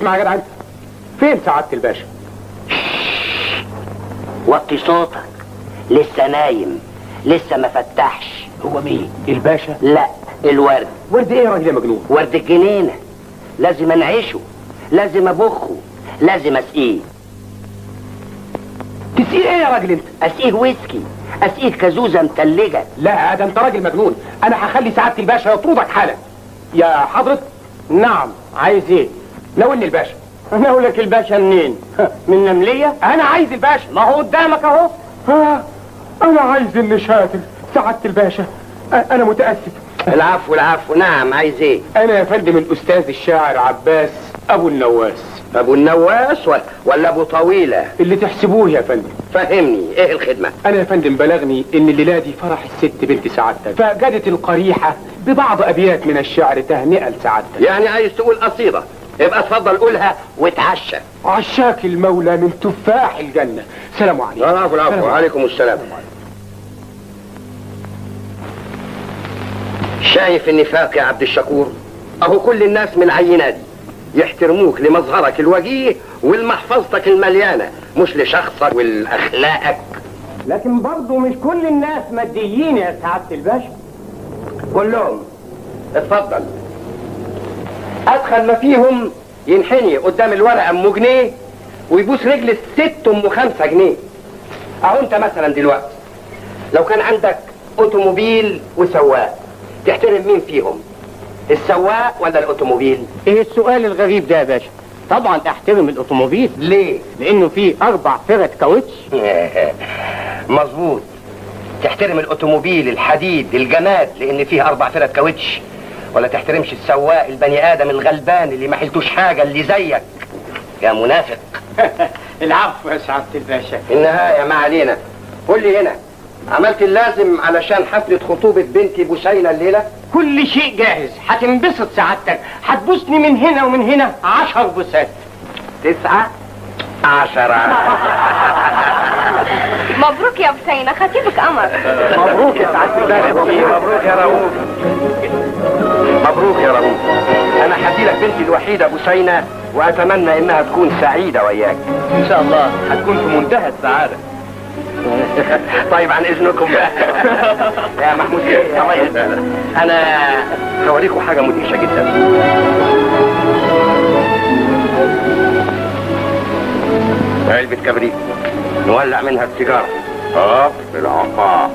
اسمع يا جدع انت، فين سعادة الباشا؟ وطي صوتك، لسه نايم، لسه ما فتحش. هو مين؟ الباشا؟ لا، الورد. ورد ايه يا راجل يا مجنون؟ ورد الجنينة، لازم انعشه، لازم ابخه، لازم اسقيه. تسقيه ايه يا راجل انت؟ اسقيه ويسكي، اسقيه كازوزة متلجة. لا ده انت راجل مجنون، انا هخلي سعادة الباشا يطردك حالا. يا حضرة. نعم، عايز ايه؟ ناولني الباشا. ناولك الباشا منين؟ من نملية؟ انا عايز الباشا. ما هو قدامك اهو. انا عايز اللي شاطر سعادة الباشا. انا متأسف. العفو العفو. نعم، عايز ايه؟ انا يا فندم الاستاذ الشاعر عباس ابو النواس. ابو النواس ولا ابو طويلة؟ اللي تحسبوه يا فندم. فهمني، ايه الخدمة؟ انا يا فندم بلغني ان الليلة دي فرح الست بنت سعادتك، فجدت القريحة ببعض ابيات من الشعر تهنئة لسعادتك. يعني عايز تقول قصيدة؟ يبقى اتفضل قولها واتعشى. عشاك المولى من تفاح الجنة. سلام عليكم. العفو العفو. وعليكم السلام. شايف النفاق يا عبد الشكور؟ اهو كل الناس من العينة دي يحترموك لمظهرك الوجيه ولمحفظتك المليانة، مش لشخصك والاخلاقك. لكن برضه مش كل الناس ماديين يا سعادة الباشا. كلهم. اتفضل. ادخل ما فيهم ينحني قدام الورقة ام جنيه ويبوس رجل الست ام 5 جنيه. اهو انت مثلا دلوقتي لو كان عندك اوتوموبيل وسواق، تحترم مين فيهم؟ السواق ولا الاوتوموبيل؟ ايه السؤال الغريب ده يا باشا؟ طبعا احترم الاوتوموبيل. ليه؟ لانه فيه 4 فرد كاوتش. مظبوط. تحترم الاوتوموبيل الحديد الجماد لان فيه 4 فرد كاوتش، ولا تحترمش السواق البني ادم الغلبان اللي ما حلتوش حاجه اللي زيك يا منافق. العفو يا سعادة الباشا. النهايه ما علينا. قول لي هنا، عملت اللازم علشان حفله خطوبه بنتي بوسينة الليله؟ كل شيء جاهز، هتنبسط سعادتك، هتبوسني من هنا ومن هنا 10 بوسات. 9 10. مبروك يا بوسينة، خطيبك قمر. مبروك يا سعادة الباشا. مبروك يا رؤوف. مبروك يا رؤوف. انا هديلك بنتي الوحيده بوسينة، واتمنى انها تكون سعيده وياك. ان شاء الله هتكون في منتهى السعادة. طيب عن اذنكم بقى. يا محمود الله يسعدك، انا هوريكم حاجه مدهشه جدا. علبه كبريت نولع منها السيجاره. بالعقاء.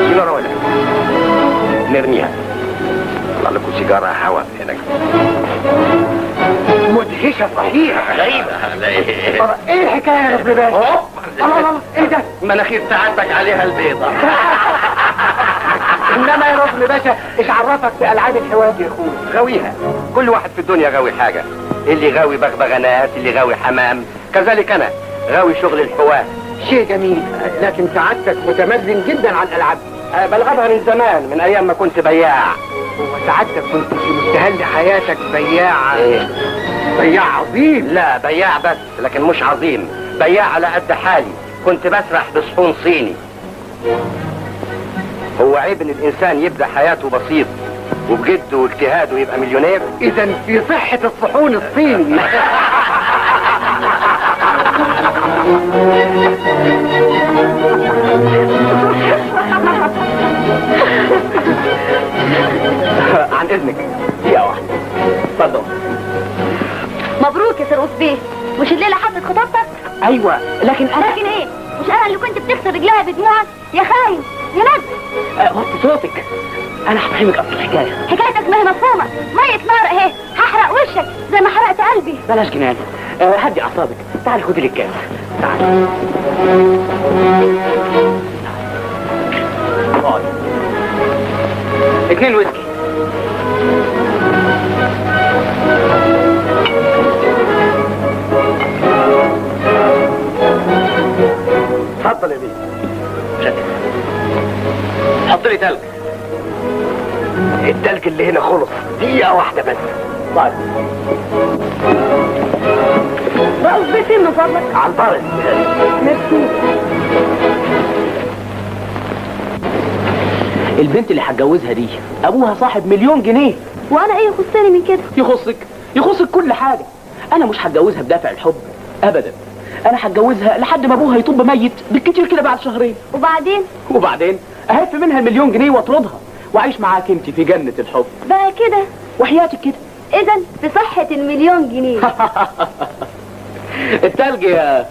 سيجاره ولا نرميها؟ طلع لكم سيجاره هواء هناك. مدهشة صحيح. غريبه. ايه الحكاية يا رب باشا؟ الله ايه ده؟ مناخير سعادتك عليها البيضه. انما يا رب باشا ايش عرفك بألعاب الحواج يا اخويا؟ غاويها. كل واحد في الدنيا غاوي حاجه، اللي غاوي بغبغانات، اللي غاوي حمام، كذلك انا غاوي شغل الحواج. شيء جميل، لكن سعادتك متمدن جدا على الالعاب. بلعبها من زمان، من ايام ما كنت بياع. وسعادتك كنت في مستهل حياتك بياع. ايه؟ بياع عظيم. لا، بياع بس لكن مش عظيم. بياع على قد حالي، كنت بسرح بصحون صيني. هو عيب ان الانسان يبدأ حياته بسيط وبجد واجتهاده يبقى مليونير؟ اذا في صحة الصحون الصيني. عن اذنك دقيقة واحدة. اتفضل. مبروك يا سرقوس بيه، مش الليلة حفلة خطوبتك؟ ايوه، لكن لكن ايه؟ مش انا اللي كنت بتكسر رجلها بدموعك؟ يا خاين يا نزل. وطي صوتك، انا هفهمك اصل الحكاية. حكايتك ما هي مفهومة. مية نار اهي، هحرق وشك زي ما حرقت قلبي. بلاش جنان، هدي اعصابك. تعالي خدي لي الكاس. تعالي. 2 ويسكي. اتفضل يا بيه. شكرا. حط لي تلج. التلج اللي هنا خلص، دقيقة واحدة بس. طيب. رؤوس بيه فين من فضلك؟ على البرد. ميرسي. البنت اللي هتجوزها دي ابوها صاحب 1,000,000 جنيه. وانا ايه يخصني من كده؟ يخصك كل حاجة. انا مش هتجوزها بدافع الحب ابدا، انا هتجوزها لحد ما ابوها يطب ميت بالكتير كده بعد شهرين. وبعدين اهف منها ال1,000,000 جنيه واطردها واعيش معاك انت في جنة الحب. بقى كده؟ وحياتك كده. اذا في صحة ال1,000,000 جنيه. التلج يا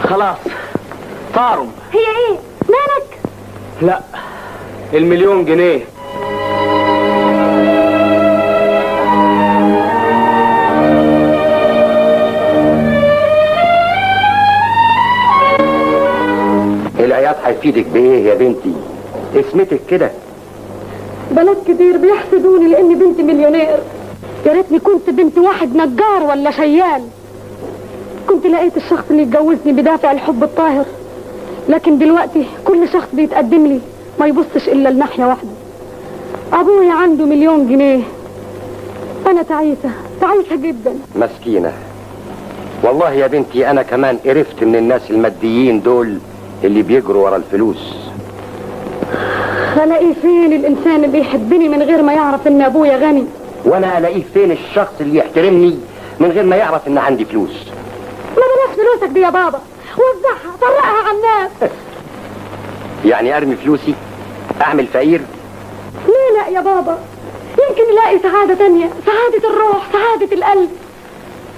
خلاص طارم. هي ايه؟ مالك؟ لا، ال1,000,000 جنيه. العياط هيفيدك بايه يا بنتي؟ اسمتك كده. بنات كتير بيحسدوني لاني بنت مليونير. يا ريتني كنت بنت واحد نجار ولا شيال، كنت لقيت الشخص اللي يتجوزني بدافع الحب الطاهر. لكن دلوقتي كل شخص بيتقدم لي ما يبصش الا لناحية واحدة. ابويا عنده 1,000,000 جنيه، انا تعيسة جدا. مسكينة والله يا بنتي، انا كمان قرفت من الناس الماديين دول اللي بيجروا ورا الفلوس. الاقي فين الانسان اللي يحبني من غير ما يعرف ان ابويا غني؟ وانا الاقيه فين الشخص اللي يحترمني من غير ما يعرف ان عندي فلوس؟ ما بلاش فلوسك دي يا بابا، وزعها فرقها على الناس. يعني ارمي فلوسي اعمل فقير؟ ليه لا يا بابا؟ يمكن نلاقي سعادة تانية، سعادة الروح، سعادة القلب.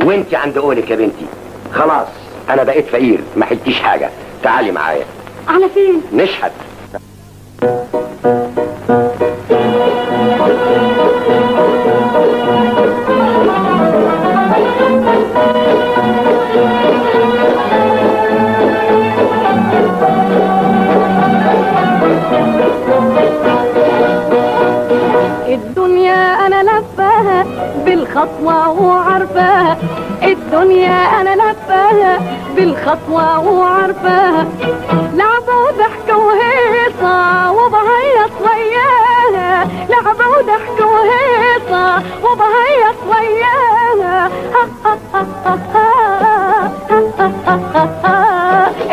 وانت عند قولك يا بنتي. خلاص انا بقيت فقير، ما حلتيش حاجة، تعالي معايا. على فين؟ نشحت. الدنيا انا لفاها بالخطوة وعارفاها، الدنيا انا لفاها بالخطوة وعارفاها، لعبة وضحك وهيصة وبهيص وياها، لعبة وضحك وهيصة وبهيص وياها.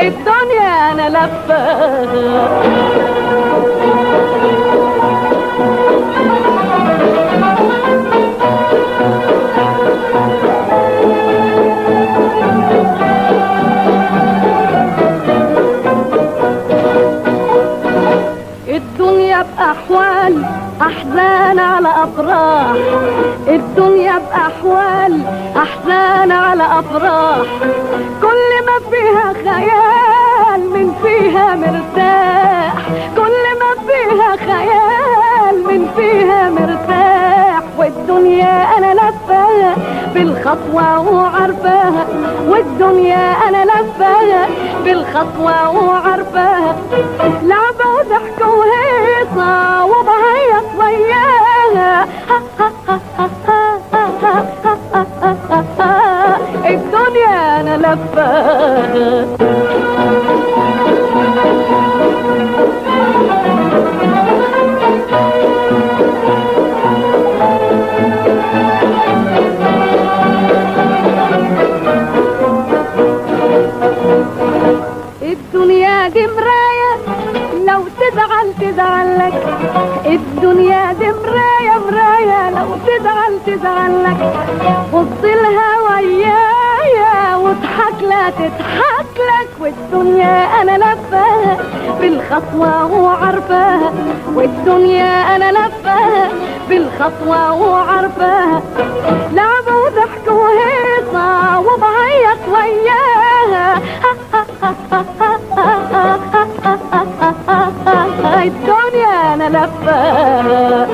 الدنيا انا لفاها. الدنيا بأحوال أحزان على أفراح، الدنيا بأحوال أحزان على أفراح، كل ما فيها خيال من فيها مرتاح، كل ما فيها خيال من فيها مرتاح. والدنيا أنا لفاها بالخطوة وعارفاها، والدنيا أنا لفاها بالخطوة وعارفاها، لعبة وضحك وهيصة وبهيص وياها. الدنيا أنا لفاها. الدنيا دي مراية لو تزعل تزعلك، الدنيا دي مراية لو تزعل تزعلك، بصلها ويايا واضحك لا تضحك لك. والدنيا انا لفاها بالخطوة وعارفاها، والدنيا انا لفاها بالخطوة وعارفاها، لعبة وضحك وهيصة وبهيص وياها. الدنيا انا لفاها.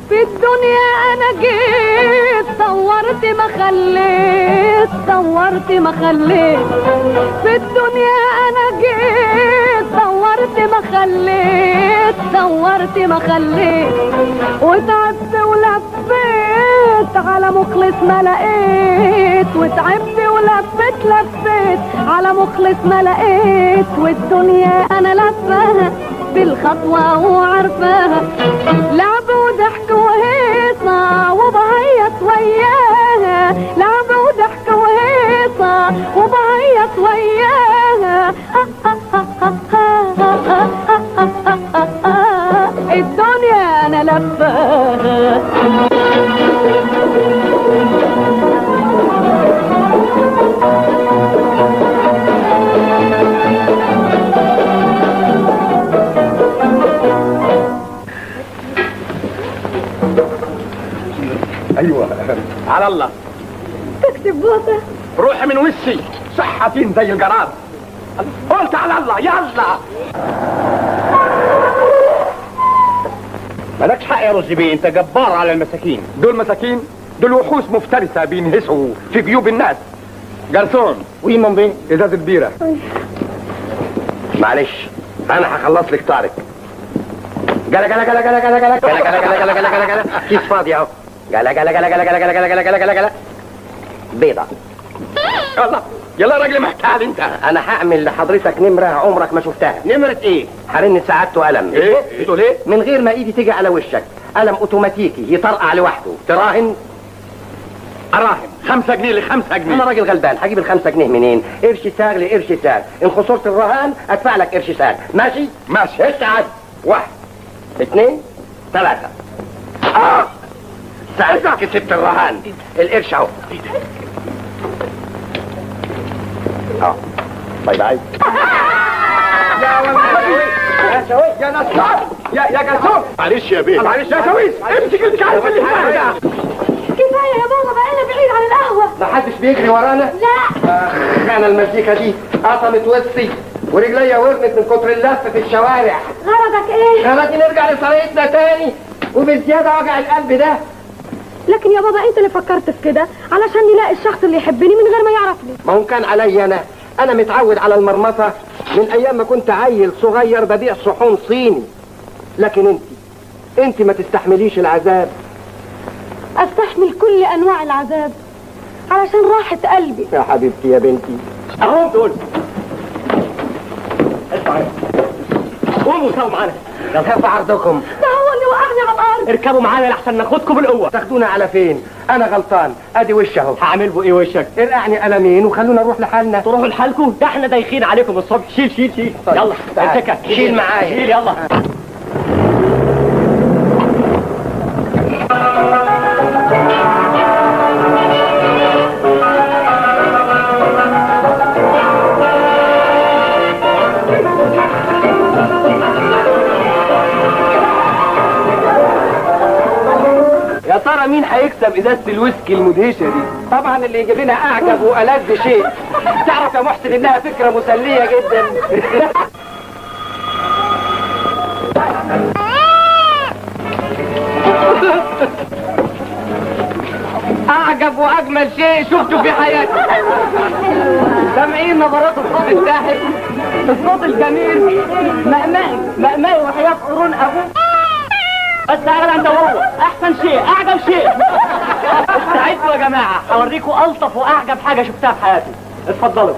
في الدنيا انا جيت صورت ما خليت، صورت ما خليت، في الدنيا انا جيت صورت ما خليت، صورت ما خليت، وتعبت ولفيت على مخلص ما لقيت، وتعبت ولفت لفيت على مخلص ما لقيت، والدنيا انا لفاها بالخطوة وعرفاها، لعب وضحك وهيصة وبعيط وياها، لعب وضحك وهيصة وبعيط وياها، الدنيا انا لفاها. ايوه على الله. تكتب بوطة روحي من وشي، صحتين زي الجراد. قلت على الله يلا. مالكش حق يا رشدي بيه، انت جبار على المساكين. دول مساكين؟ دول وحوش مفترسه بينهسوا في جيوب الناس. جرسون ويمن بيه ازازه بيره. معلش انا هخلص لك طارق. جلا جلا جلا جلا جلا جلا جلا جلا جلا جلا جلا جلا كيس فاضي اهو. جلا جلا جلا جلا جلا جلا جلا جلا جلا جلا بيضة. يلا يلا يا راجل محتال انت. انا هعمل لحضرتك نمرة عمرك ما شفتها. نمرة ايه؟ هرن سعادته قلم. ايه؟ تقول ايه؟ من غير ما ايدي تيجي على وشك، قلم اوتوماتيكي يطرقع لوحده. تراهن؟ اراهن 5 جنيه ل5 جنيه. انا راجل غلبان، هجيب ال5 جنيه منين؟ قرش ساغ لقرش ساغ، ان خسرت الرهان ادفع لك قرش ساغ. ماشي؟ ماشي. استعد. 1 2 3. ساعتها كسبت الرهان. القرش اهو. باي باي. يا ولد يا شويش يا نصار يا جرسون. معلش يا بيه. معلش يا شويش، امسك الكعب اللي هناك ده. كفاية يا بابا، بقينا بعيد عن القهوة. ما حدش بيجري ورانا؟ لا. انا المزيكا دي قطمت وسطي ورجليا ورمت من كتر اللف في الشوارع. غرضك ايه؟ غرضي نرجع لطريقتنا تاني، وبالزيادة وجع القلب ده. لكن يا بابا انت اللي فكرت في كده علشان نلاقي الشخص اللي يحبني من غير ما يعرفني. ما هو كان عليا انا متعود على المرمطة من ايام ما كنت عيل صغير ببيع صحون صيني. لكن انت ما تستحمليش العذاب. استحمل كل انواع العذاب علشان راحة قلبي. يا حبيبتي يا بنتي. اهو دول. اسمعوا قوموا سوا معانا. كيف عرضكم؟ ده هو اللي وقعني على الارض. اركبوا معانا لحسن ناخدكم بالقوه. تاخدونا على فين؟ انا غلطان، ادي وش اهو. هعمل بو ايه وشك؟ ارقعني قلمين وخلونا نروح لحالنا. تروحوا لحالكم؟ ده احنا دايخين عليكم الصبح. شيل شيل شيل. طيب. يلا امسكها. شيل معايا. شيل يلا. يا ترى مين هيكسب ازازه الويسكي المدهشه دي؟ طبعا اللي يجيب لنا اعجب والذ شيء. تعرف يا محسن انها فكره مسليه جدا. اعجب واجمل شيء شفته في حياتي. سامعين نبرات الصوت الساحر، الصوت الجميل، مأمائي وحياة قرون ابوه. بس تعالى انت وهو احسن شيء، اعجب شيء. استعدوا يا جماعه، هوريكم الطف واعجب حاجه شفتها في حياتي. اتفضلوا.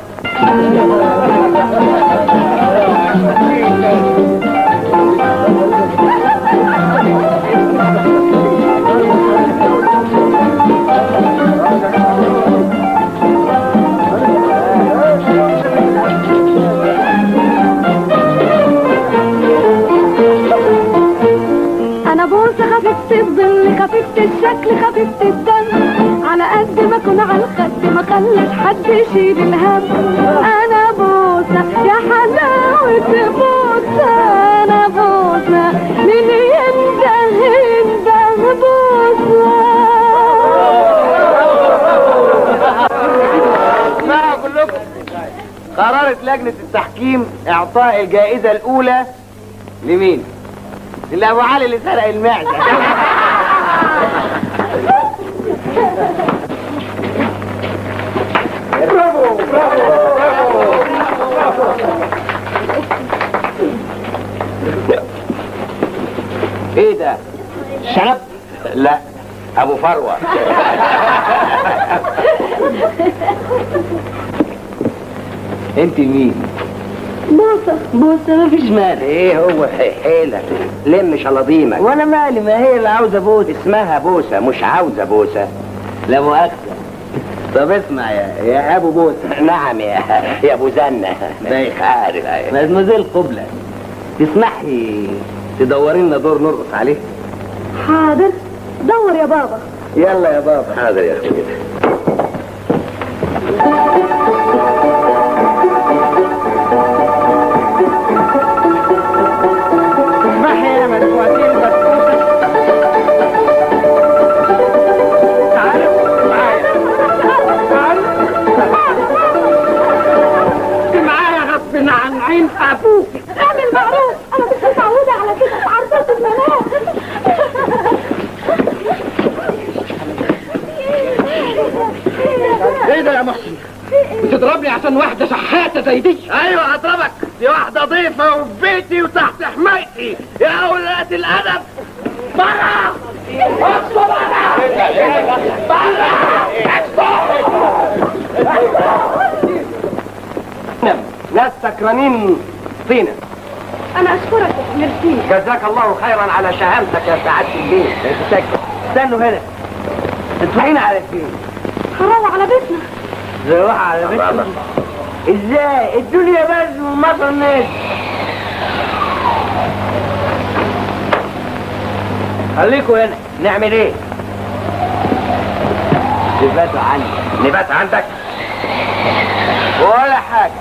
انا بوسه خفيفه الظل، خفيفه الشكل، خفيفه الدم، على قد ما اكون على الخد ما خلت حد يشيل الهم. انا بوسه يا حلاوه بوسه، انا بوسه مين ينده بوسه. اسمعوا كلكم، قررت لجنة التحكيم اعطاء الجائزة الاولى لمين؟ لابو علي اللي سرق المعزة. برافو برافو برافو. ايه ده؟ شنب؟ لا، ابو فروه. انت مين؟ بوسه. بوسه مفيش مانع. ايه هو حيلك؟ لم شلاضيمك. وانا مالي، ما هي اللي عاوزه بوسه. اسمها بوسه مش عاوزه بوسه. لا مؤاخذه. طب اسمع يا ابو بوسه. نعم يا ابو زنه. بايخ. عارف. مدمزيل قبله، تسمحي تدوري لنا دور نرقص عليه؟ حاضر، دور يا بابا. يلا يا بابا. حاضر يا اخوي. اسمحي يا مدفوعتين بسكوتة. تعالوا معايا. معايا غصب عن عين ابوك. اعمل معروف، انا مش متعوده على كده، اتعرضت المنام. ايه ده يا محسن؟ بتضربني عشان واحدة شحاتة زي دي؟ ايوه اضربك، دي واحدة ضيفة وفي بيتي وتحت حمايتي. يا أولاد الأدب برا! اقصوا برا! برا! ناس سكرانين طينة. انا اشكرك، ميرسي. جزاك الله خيرا على شهامتك يا سعادة البيت. استنوا هنا، تطلعين على فين؟ هروح على بيتنا. نروح على بيتنا؟ ازاي؟ الدنيا بس ومصر الناس. خليكوا هنا. نعمل ايه؟ تباتوا عني. نبات عندك؟ ولا حاجة.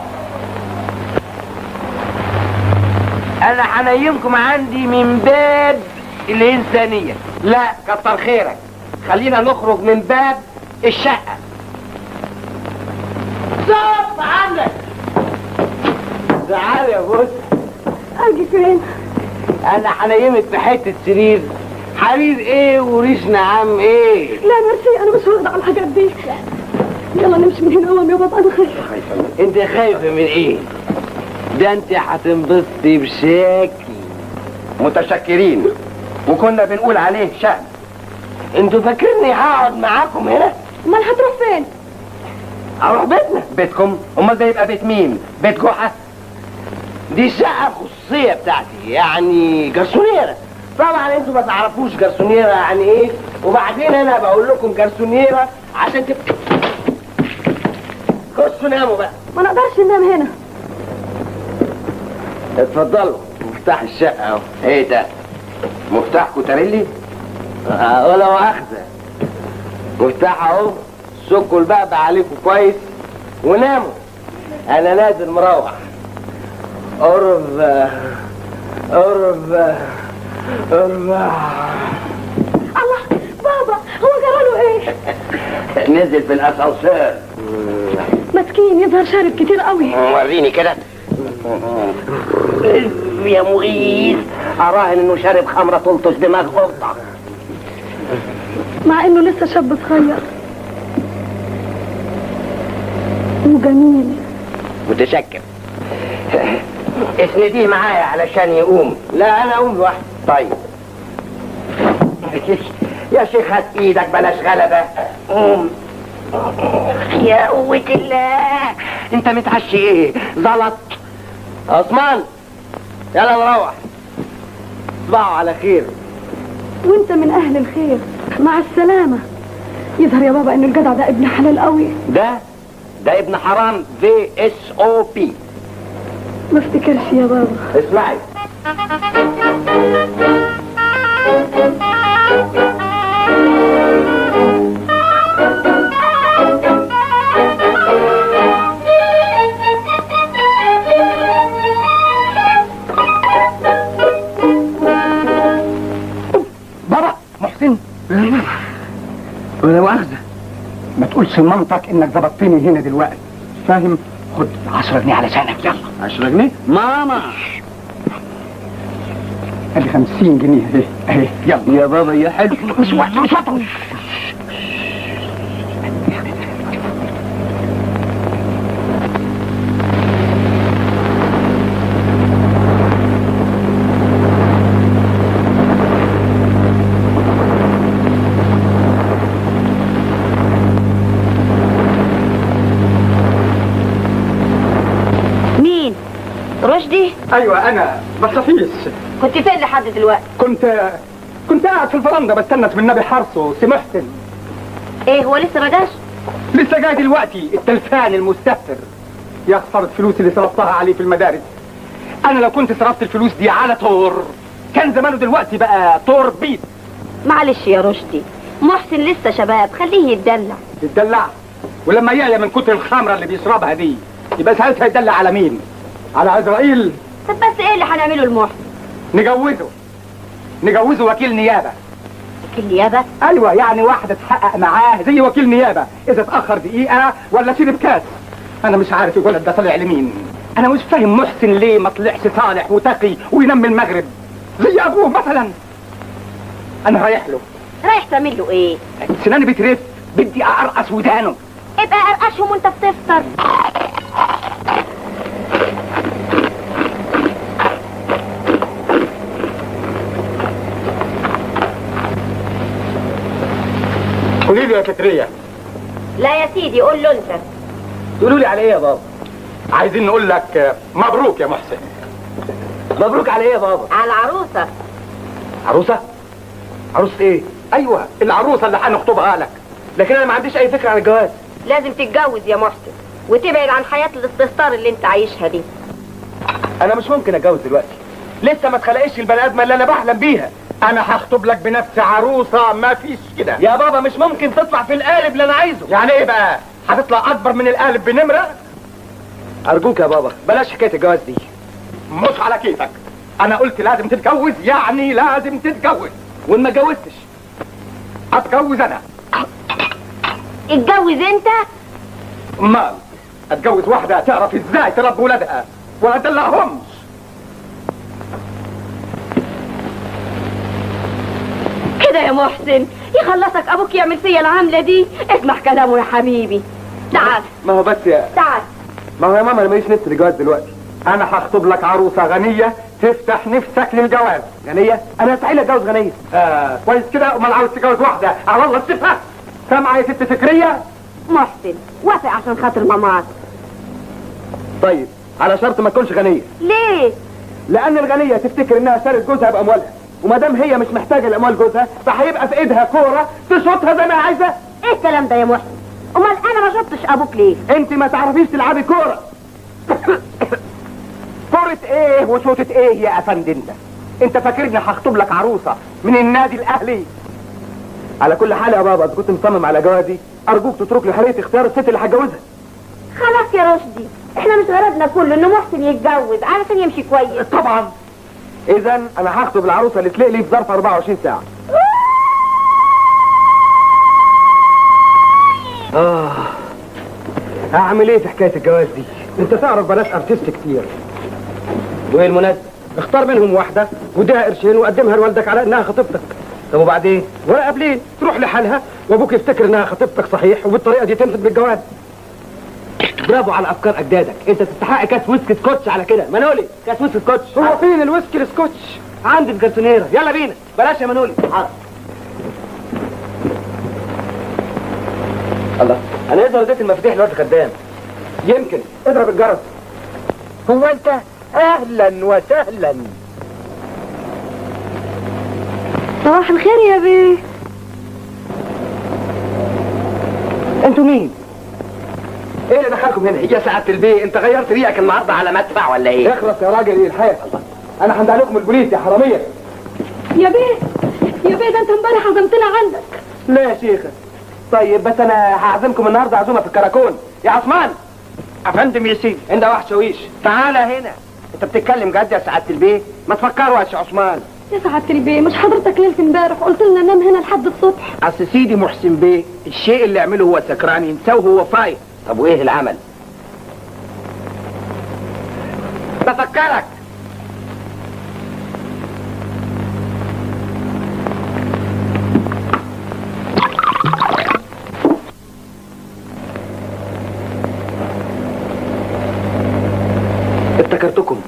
أنا هنيمكم عندي من باب الإنسانية. لا كتر خيرك، خلينا نخرج من باب الشقة. صف عندك. تعال يا بوس. اجي فين؟ أنا هنيمك في حتة سرير حرير إيه وريش نعام إيه. لا ميرسي، انا مش واخده على الحاجات دي. يلا نمشي من هنا قوم يا بابا، انا خايفه. أنت خايفة من إيه؟ ده أنت هتنبسطي بشكل. متشكرين، وكنا بنقول عليه شأن. أنتوا فاكرني هقعد معاكم هنا؟ امال هتروح فين؟ أروح بيتنا. بيتكم؟ امال ده يبقى بيت مين؟ بيت جحا؟ دي الشقة الخصوصية بتاعتي، يعني جرسونيرة. طبعا انتوا ما تعرفوش جرسونيرة يعني ايه، وبعدين انا بقول لكم جرسونيرة عشان تبقى. خشوا ناموا بقى. ما نقدرش ننام هنا. اتفضلوا، مفتاح الشقة اهو. ايه ده؟ مفتاح كوتاريلي؟ ولا مؤاخذة. مفتاح اهو، سكوا الباب عليكم كويس وناموا. انا نازل مروح. قرب قرب قرب. الله، بابا هو جراله ايه؟ نزل في الاسانسير. مسكين، يظهر شارب كتير قوي. وريني كده. يا مغيث، اراهن انه شارب خمره تلطش دماغ قطه. مع انه لسه شاب صغير وجميل. متشكر. اسنديه معايا علشان يقوم. لا انا اقوم لوحدي. طيب يا شيخ هات ايدك بلاش غلبة. قوم. يا قوة الله، انت متعشي ايه؟ زلط. عثمان يلا نروح. تصبحوا على خير. وانت من اهل الخير، مع السلامة. يظهر يا بابا ان الجدع ده ابن حلال قوي. ده ابن حرام VSOP. ما افتكرش يا بابا. اسمعي، بابا محسن، ولا مؤاخذة، ما تقولش لمامتك انك ظبطتني هنا دلوقتي، فاهم؟ خد 10 جنيه علشانك، يلا. 10 جنيه؟ ماما. ادي 50 جنيه اهي اهي، يلا يا بابا يا حلو. مش وقت مش وقت. رشدي؟ ايوه انا بصفيش. كنت فين لحد دلوقتي؟ كنت قاعد في الفرندا بستنى من النبي حرصه سي محسن. ايه هو لسه ما جاش؟ لسه جاي دلوقتي التلفان المستهتر. يا خسارة فلوس اللي صرفتها عليه في المدارس. انا لو كنت صرفت الفلوس دي على طور كان زمانه دلوقتي بقى طور بيت. معلش يا رشدي، محسن لسه شباب، خليه يتدلع. يتدلع؟ ولما يعيا من كتر الخمره اللي بيشربها دي يبقى ساعتها يتدلع على مين؟ على عزرائيل؟ طب بس ايه اللي هنعمله لمحسن؟ نجوزه وكيل نيابه. وكيل نيابه؟ ايوه، يعني واحد اتحقق معاه زي وكيل نيابه، اذا اتاخر دقيقه ولا شرب كاس. انا مش عارف الولد ده طلع لمين. انا مش فاهم محسن ليه ما طلعش صالح وتقي وينام المغرب زي ابوه مثلا. انا رايح له. رايح تعمل له ايه؟ سناني بترف، بدي ارقص ودانه. ابقى ارقشهم وانت بتفطر. قولي لي يا فكريه. لا يا سيدي، قول له انت. تقولوا لي على ايه يا بابا؟ عايزين نقول لك مبروك يا محسن. مبروك على ايه يا بابا؟ على العروسه. عروسه؟ عروسه ايه؟ ايوه العروسه اللي هنخطبها لك. لكن انا ما عنديش اي فكره عن الجواز. لازم تتجوز يا محسن وتبعد عن حياه الاستهتار اللي انت عايشها دي. انا مش ممكن اتجوز دلوقتي، لسه ما اتخلقش البني ادمه اللي انا بحلم بيها. انا هخطب لك بنفسي عروسه ما فيش كده. يا بابا مش ممكن تطلع في القالب اللي انا عايزه. يعني ايه بقى؟ هتطلع اكبر من القالب بنمره؟ ارجوك يا بابا بلاش حكايه الجواز دي. مش على كيفك. انا قلت لازم تتجوز، يعني لازم تتجوز. وان ما اتجوزتش هتجوز انا. اتجوز انت؟ امال اتجوز واحده تعرف ازاي تربي ولادها ولا تدلعهمش. كده يا محسن يخلصك ابوك يعمل فيا العامله دي. اسمع كلامه يا حبيبي. تعال. ما هو بس تعال. ما هو يا ماما انا ماليش نفس الجواز دلوقتي. انا هخطب لك عروسه غنيه تفتح نفسك للجواز. غنيه؟ انا مستحيل اتجوز غنيه. كويس كده. امال عاوز تتجوز واحده على الله تسيبها؟ سامعه يا ست فكريه؟ محسن وافق عشان خاطر ماماك. طيب على شرط ما تكونش غنيه. ليه؟ لان الغنيه تفتكر انها شارت جوزها باموالها، وما دام هي مش محتاجه لاموال جوزها فهيبقى في ايدها كوره تشوطها زي ما عايزه. ايه الكلام ده يا محسن؟ امال انا ما شفتش ابوك ليه؟ انت ما تعرفيش تلعبي كوره. كرة ايه وشوطة ايه يا افندم ده؟ انت فاكرني هخطب لك عروسة من النادي الاهلي؟ على كل حال يا بابا اذا كنت مصمم على جوازي ارجوك تترك لي حريه اختيار الست اللي هتجوزها. خلاص يا رشدي، احنا مش غرضنا كله ان محسن يتجوز علشان يمشي كويس. طبعا. اذا انا هخطب العروسه اللي تليق لي في ظرف 24 ساعه. هعمل ايه في حكاية الجواز دي؟ انت تعرف بنات ارتست كتير. وايه المناسب؟ اختار منهم واحدة واديها قرشين وقدمها لوالدك على انها خطيبتك. طب وبعدين؟ ولا قبلين تروح لحالها وابوك يفتكر انها خطيبتك صحيح وبالطريقة دي تنفذ بالجواز. برافو على افكار اجدادك. انت تستحق كاس ويسكي سكوتش على كده. منولي كاس ويسكي سكوتش. هو فين الويسكي السكوتش؟ عندي في جرسونيرة. يلا بينا. بلاش يا منولي. حاضر. الله، انا اقدر اديت المفاتيح لواد الخدام. يمكن. اضرب الجرس. هو انت؟ اهلا وسهلا. صباح الخير يا بيه. انتوا مين؟ ايه اللي دخلكم هنا؟ يا سعادة البيه انت غيرت ريقك النهارده على مدفع ولا ايه؟ اخلص يا راجل. ايه الحياة؟ انا هندع لكم البوليس يا حرامية. يا بيه ده انت امبارح عزمتنا عندك. لا يا شيخة. طيب بس انا هعزمكم النهارده عزومه في الكراكون. يا عثمان. افندم يا سيدي. انت وحش شويش. تعالى هنا. انت بتتكلم جد يا سعادة البيه؟ ما تفكروا يا عثمان. يا سعادة البيه مش حضرتك ليلة امبارح قلت لنا نام هنا لحد الصبح؟ اصل سيدي محسن بيه الشيء اللي يعمله هو سكران ينساه وهو فايق. طب وايه العمل؟ بفكرك. افتكرتكم.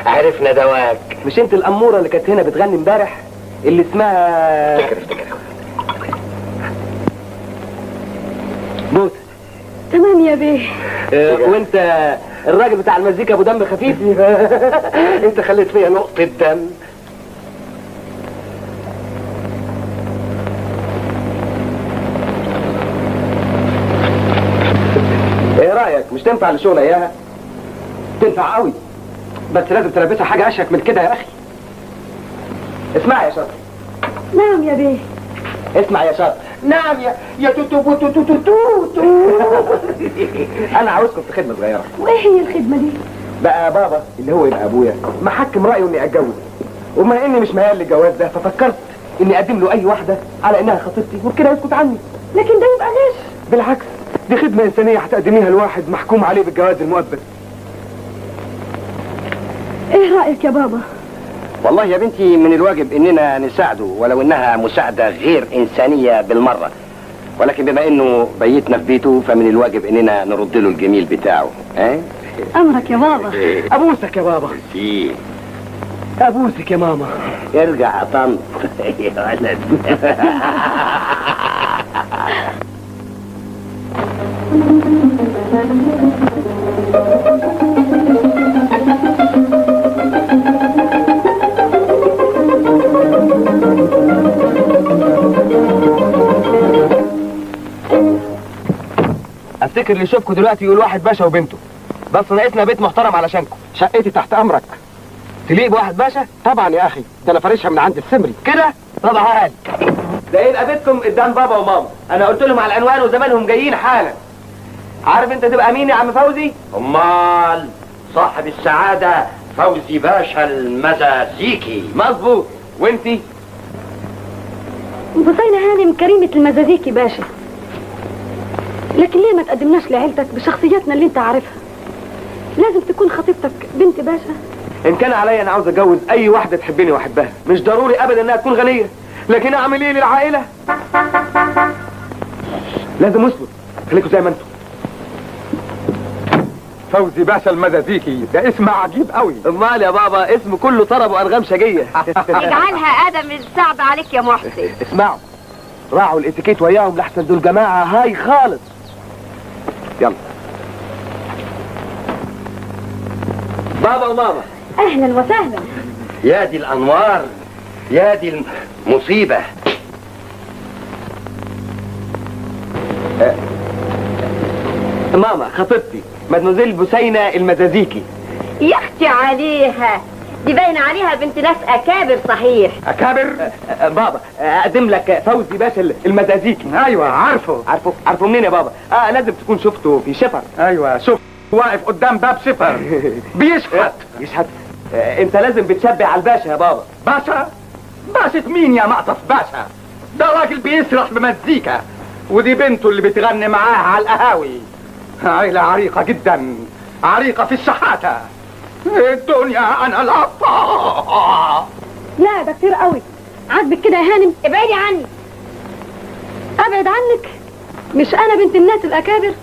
عرفنا دواك. مش انت الاموره اللي كانت هنا بتغني امبارح اللي اسمها افتكر بوس؟ تمام يا بيه. وانت الراجل بتاع المزيكا ابو دم خفيف. انت خليت فيا نقطة دم. ايه رايك؟ مش تنفع للشغل اياها؟ تنفع قوي، بس لازم تلبسها حاجة اشيك من كده يا اخي. اسمع يا شاطر. نعم يا بيه. اسمع يا شاطر. نعم يا توتو بوتو توتو توتو. انا عاوزكم في خدمه صغيره. وايه هي الخدمة دي؟ بقى بابا اللي هو يبقى ابويا محكم رايه اني اتجوز، وبما اني مش ميال للجواز ده ففكرت اني اقدم له اي واحده على انها خطيبتي وبكده يسكت عني. لكن ده يبقى غش. بالعكس، دي خدمة انسانية هتقدميها لواحد محكوم عليه بالجواز المؤبد. ايه رأيك يا بابا؟ والله يا بنتي من الواجب اننا نساعده، ولو انها مساعدة غير انسانية بالمرة، ولكن بما انه بيتنا في بيته فمن الواجب اننا نرد له الجميل بتاعه. امرك يا بابا. ابوسك يا بابا. سي ابوسك يا ماما. ارجع يا طنط يا ولد. افتكر اللي يشوفكوا دلوقتي يقول واحد باشا وبنته، بس ناقصنا بيت محترم علشانكم. شقتي تحت امرك. تليق بواحد باشا؟ طبعا يا اخي، ده انا فارشها من عند السمري. كده؟ طب عال. ده يبقى بيتكم قدام بابا وماما، انا قلت لهم على العنوان وزمانهم جايين حالا. عارف انت تبقى مين يا عم فوزي؟ امال صاحب السعادة فوزي باشا المزازيكي. مظبوط. وانتي؟ بوسينة هانم كريمة المزازيكي باشا. لكن ليه ما تقدمناش لعيلتك بشخصياتنا اللي انت عارفها؟ لازم تكون خطيبتك بنت باشا. ان كان عليا انا عاوز اتجوز اي واحده تحبني واحبها، مش ضروري ابدا انها تكون غنيه، لكن اعمل ايه للعائله؟ لازم اصبر. خليكوا زي ما انتم. فوزي باشا المزازيكي ده اسم عجيب قوي. امال يا بابا اسم كله طرب وانغام شجيه. اجعلها ادم الصعب عليك يا محسن. اسمعوا، راعوا الاتيكيت وياهم لحسن دول جماعه هاي خالص. يلا بابا وماما. اهلا وسهلا. يا دي الانوار، يا دي المصيبة. ماما خطيبتي مدموزيل بوسينة المزازيكي. يا اختي عليها، دي باين عليها بنت ناس اكابر صحيح. اكابر. بابا اقدم لك فوزي باشا المزازيكي. ايوه عارفه. عارفه منين يا بابا؟ لازم تكون شفته في شفر. ايوه شوف، واقف قدام باب شفر بيشحت. يشحت. انت لازم بتشبه على الباشا يا بابا. باشا؟ باشا مين يا مقطف باشا؟ ده راجل بيسرح بمزيكا، ودي بنته اللي بتغني معاه على القهاوي. عيلة عريقة جدا، عريقة في الشحاتة. الدنيا انا لا. لا ده كتير قوي. عاجبك كده يا هانم؟ ابعدي عني. ابعد عنك؟ مش انا بنت الناس الاكابر؟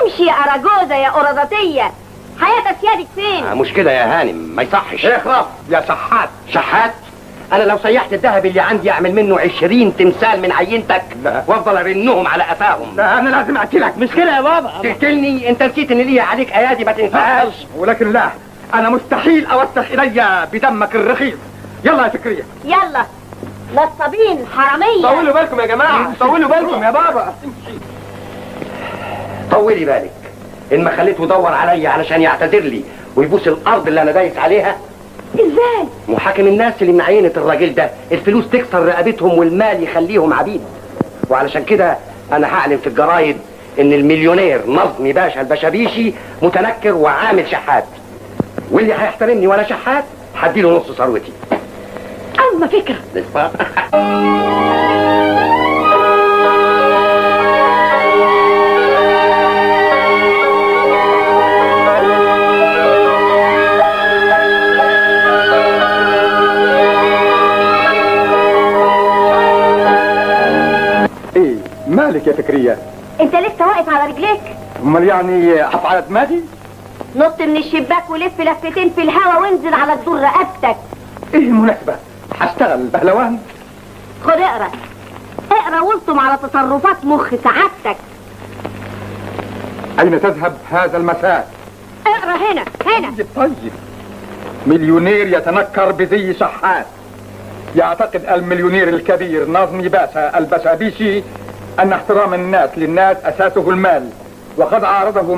امشي يا اراجوزه يا قرضتيه. حياتك سيادك فين؟ مش كده يا هانم، ما يصحش. اخرف يا شحات. شحات؟ انا لو سيحت الذهب اللي عندي اعمل منه 20 تمثال من عينتك وافضل ارنهم على قفاهم. لا انا لازم اقتلك. مش كده يا بابا. تقتلني؟ انت نسيت ان ليا عليك ايادي ما تنساهاش. ولكن لا، انا مستحيل اوسخ الي بدمك الرخيص. يلا يا فكرية. يلا نصابين حراميه. طولوا بالكم يا جماعه، طولوا بالكم يا بابا. طولي بالك، ان ما خليته يدور عليا علشان يعتذر لي ويبوس الارض اللي انا دايس عليها. ازاي؟ محاكم الناس اللي من عينة الراجل ده الفلوس تكسر رقبتهم والمال يخليهم عبيد. وعلشان كده انا هعلن في الجرايد ان المليونير نظمي باشا البشابيشي متنكر وعامل شحات، واللي هيحترمني وانا شحات هديله نص ثروتي. اما فكرة. ايه مالك يا فكرية؟ انت لسه واقف على رجليك؟ امال يعني اقف على دماغي؟ نط من الشباك ولف لفتين في الهوا وانزل على جدور رقبتك. ايه المناسبة؟ هشتغل بهلوان؟ خد اقرا اقرا والطم على تصرفات مخ سعادتك. اين تذهب هذا المساء؟ اقرا هنا هنا. طيب مليونير يتنكر بزي شحات. يعتقد المليونير الكبير ناظمي باشا البشابيشي أن احترام الناس للناس أساسه المال، وقد عارضه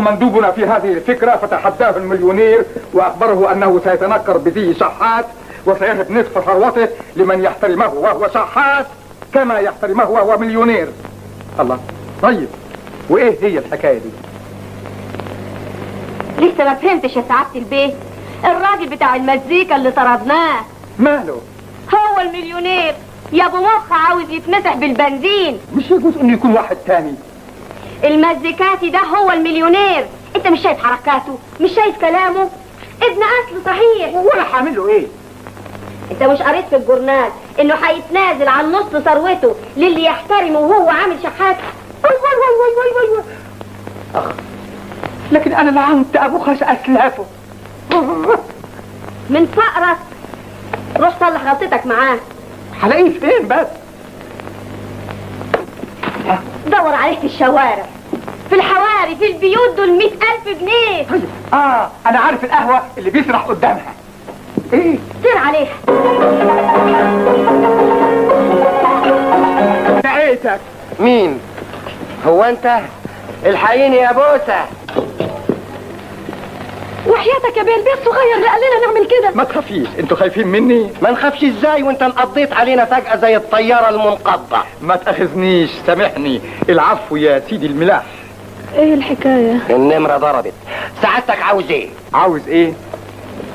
مندوبنا في هذه الفكرة، فتحداه المليونير وأخبره أنه سيتنكر بذي شحات وسيهب نصف ثروته لمن يحترمه وهو شحات كما يحترمه وهو مليونير. الله، طيب وإيه هي الحكاية دي؟ لسه ما فهمتش يا سعادة البيه. الراجل بتاع المزيكا اللي طردناه ماله؟ هو المليونير يا ابو مخ، عاوز يتمسح بالبنزين. مش يجوز انه يكون واحد تاني. المزيكاتي ده هو المليونير. انت مش شايف حركاته؟ مش شايف كلامه؟ ابن اصل صحيح. ولا هعمل له ايه؟ انت مش قريت في الجورنال انه هيتنازل عن نص ثروته للي يحترمه وهو عامل شحات؟ ايوه اخ، لكن انا لعنت ابو خس اسلافه. من فقرك روح صلح غلطتك معاه. هلاقيه فين بس؟ دور عليه في الشوارع، في الحواري، في البيوت. دول 100,000 جنيه. طيب انا عارف القهوة اللي بيسرح قدامها. ايه؟ سير عليها. لقيتك. مين؟ هو انت؟ الحقيني يا بوسة. وحياتك يا بيه، البيه الصغير اللي قال لنا نعمل كده. ما تخافيش، انتوا خايفين مني؟ ما نخافش ازاي وانت انقضيت علينا فجأة زي الطيارة المنقضة؟ ما تأخذنيش، سامحني. العفو يا سيدي الملاح. ايه الحكاية؟ النمرة ضربت. سعادتك عاوز ايه؟ عاوز ايه؟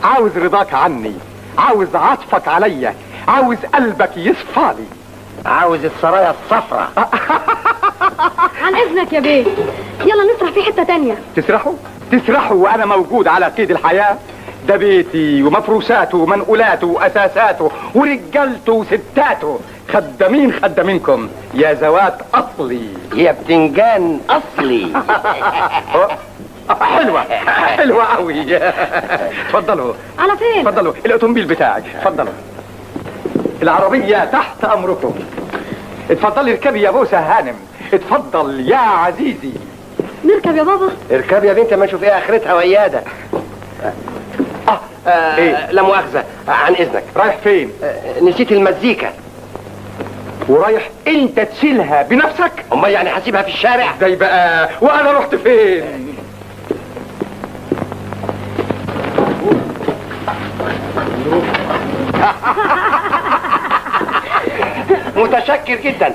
عاوز رضاك عني، عاوز عطفك عليا، عاوز قلبك يصفالي، عاوز السرايا الصفراء. عن اذنك يا بيه، يلا نسرح في حتة تانية. تسرحوا وانا موجود على قيد الحياة؟ ده بيتي ومفروشاته ومنقولاته واساساته ورجالته وستاته، خدامينكم يا زوات اصلي، يا بتنجان اصلي. حلوة قوي. اتفضلوا. على فين؟ اتفضلوا الاوتومبيل بتاعك، اتفضلوا. العربية تحت امركم. اتفضلي اركبي يا بوسة هانم، اتفضل يا عزيزي. نركب يا بابا؟ اركب يا بنت ما نشوف ايه اخرتها وياده. إيه؟ لا مؤاخذة، عن اذنك. رايح فين؟ نسيت المزيكا. ورايح انت تشيلها بنفسك؟ امال يعني هسيبها في الشارع؟ ازاي بقى؟ وانا رحت فين؟ متشكر جدا.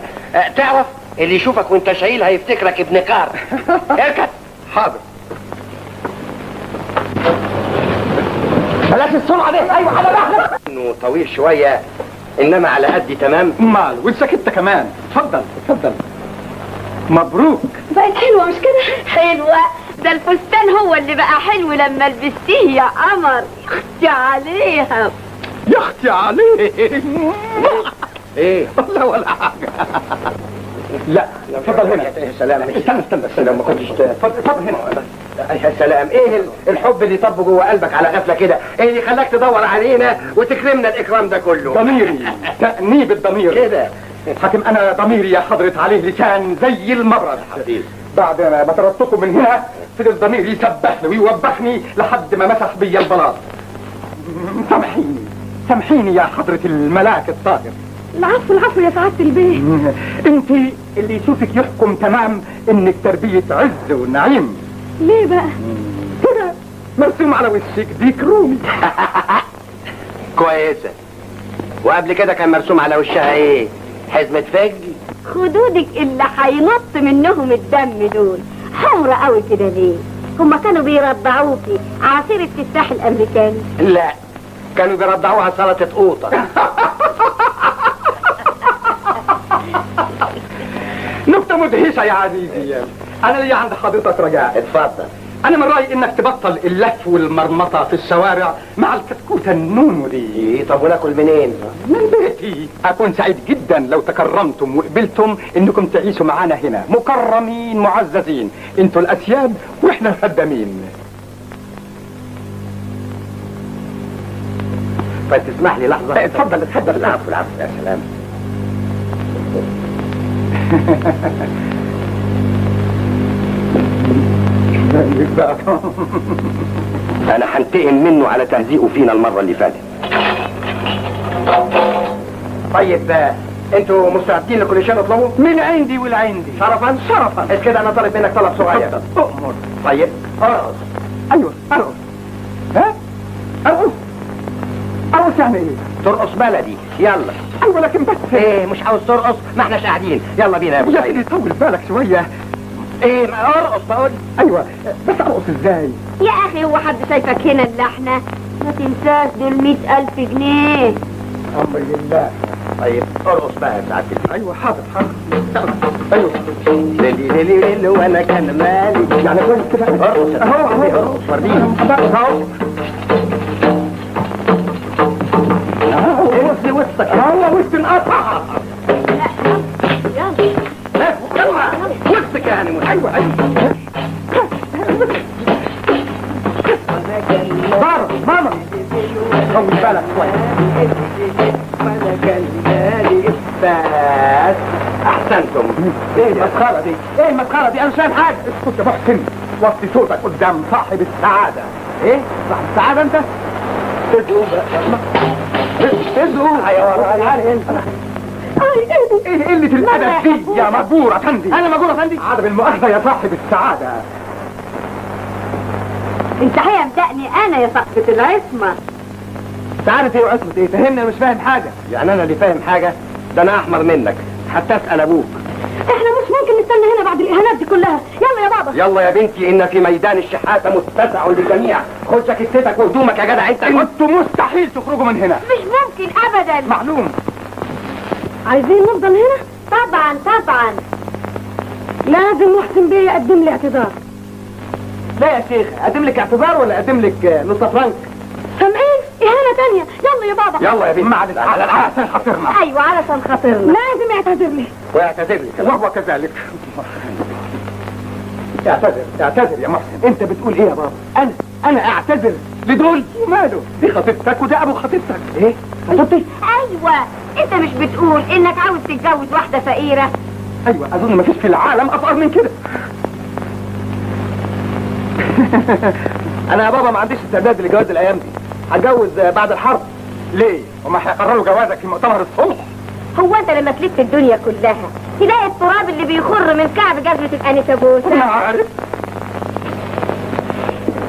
تعرف اللي يشوفك وانت شايل هيفتكرك ابن كار. اركب. حاضر. بلاش السرعة دي. ايوه على مهلك. انه طويل شوية انما على قدي تمام. امال وانت كمان. اتفضل. مبروك. بقت حلوة مش كده؟ حلوة؟ ده الفستان هو اللي بقى حلو لما لبستيه يا قمر. يختي عليها. يا اختي عليه. ايه؟ لا ولا حاجة. لا اتفضل هنا. يا سلام. استنى ما كنتش. اتفضل هنا. يا سلام. ايه الحب اللي طب جوه قلبك على غفله كده؟ ايه اللي خلاك تدور علينا وتكرمنا الاكرام ده كله؟ ضميري، تأنيب الضمير كده. حاكم انا ضميري يا حضرة عليه لسان زي المبرد. بعد ما طردتكم من هنا فضل ضميري يسبحني ويوبخني لحد ما مسح بيا البلاط. سامحيني يا حضرة الملاك الطاهر. العفو يا سعادة البيه. انت اللي يشوفك يحكم تمام انك تربية عز ونعيم. ليه بقى؟ كده مرسوم على وشك ديك رومي. كويسه. وقبل كده كان مرسوم على وشها ايه؟ حزمه فجل. خدودك اللي هينط منهم الدم دول حمرة قوي كده ليه؟ هما كانوا بيرضعوكي عصير التفاح الامريكاني؟ لا، كانوا بيرضعوها سلطه قوطه. نكتة مدهشة يا عزيزي. انا لي عند حضرتك رجاء. اتفضل. انا من رايي انك تبطل اللف والمرمطه في الشوارع مع الكتكوته النونو دي. ايه؟ طب وناكل منين؟ من بيتي. اكون سعيد جدا لو تكرمتم وقبلتم انكم تعيشوا معانا هنا مكرمين معززين. انتوا الاسياد واحنا الخدامين. فتسمح لي لحظه؟ اتفضل. العفو. يا سلام. خليك بقى. انا هنتقم منه على تهزيئه فينا المره اللي فاتت. طيب انتوا مستعدين لكل شيء نطلبه؟ من عندي والعندي. شرفا شرفا. بس كده انا طالب منك طلب صغير. أؤمر. طيب ارقص. ايوه ارقص. ها؟ ارقص. ارقص يعني ايه؟ ترقص بلدي يلا. ايوه لكن بس ايه مش عاوز ترقص؟ ما احناش قاعدين. يلا بينا يا ابو يا سعيد. سيدي طول بالك شويه. ايه ما ارقص بقول. ايوه بس ارقص ازاي؟ يا اخي هو حد شايفك هنا الا احنا؟ ما تنساش دول 100,000 جنيه. امر لله. طيب ارقص بقى يا سعاده. ايوه حاضر حاضر. ايوه ليلي ليلي ليلي وانا كان مالي. يعني كويس كده. ارقص يا اهو سعادة، اهو ارقص وريني. اهو وسط وسطك هو وسط انقطع. يلا وسطك يا هاني. ايوه ايوه. ماما طول بالك شويه. بس احسنتم. ايه المسخره دي؟ ايه المسخره دي؟ انا مش فاهم حاجه. اسكت يا محسن، وطي صوتك قدام صاحب السعاده. ايه صاحب السعاده انت؟ ادعوا بقى. ادعوا. تعالى انت. ايه قله الادب دي يا مجبور افندي؟ انا مجور افندي. عدم المؤاخذه يا صاحب السعاده. انت هيبدأني انا يا صاحبة العصمة. تعرف ايه وعصمة ايه؟ فهمني انا مش فاهم حاجه. يعني انا اللي فاهم حاجه؟ ده انا احمر منك حتى اسال ابوك. احنا مش ممكن نستنى هنا بعد الاهانات دي كلها. يلا يا بابا. يلا يا بنتي ان في ميدان الشحاته متسع للجميع. خد جاكيتك وهدومك يا جدع انت. انتوا مستحيل تخرجوا من هنا. مش ممكن ابدا. معلوم. عايزين نفضل هنا؟ طبعا طبعا. لازم محسن بيه يقدم لي اعتذار. لا يا شيخ اقدم لك اعتذار ولا اقدم لك نص فرنك؟ سامعين؟ اهانة تانية. يلا يا بابا. يلا يا بنتي. معلش علشان خاطرنا. ايوه علشان خاطرنا. لازم يعتذر لي. واعتذر لي كمان. وهو كذلك. اعتذر يا محسن. انت بتقول ايه يا بابا؟ انا اعتذر لدول؟ ماله؟ دي خطيبتك وده ابو خطيبتك. ايه؟ خطيبتي؟ ايوه انت مش بتقول انك عاوز تتجوز واحدة فقيرة؟ ايوه اظن مفيش في العالم افقر من كده. انا يا بابا ما عنديش استعداد لجواز الايام دي. هتجوز بعد الحرب. ليه؟ هما هيقرروا جوازك في مؤتمر الصلح؟ هو انت لما تلف الدنيا كلها تلاقي التراب اللي بيخر من كعب جزمة الانسة انا بوسة؟ عارف.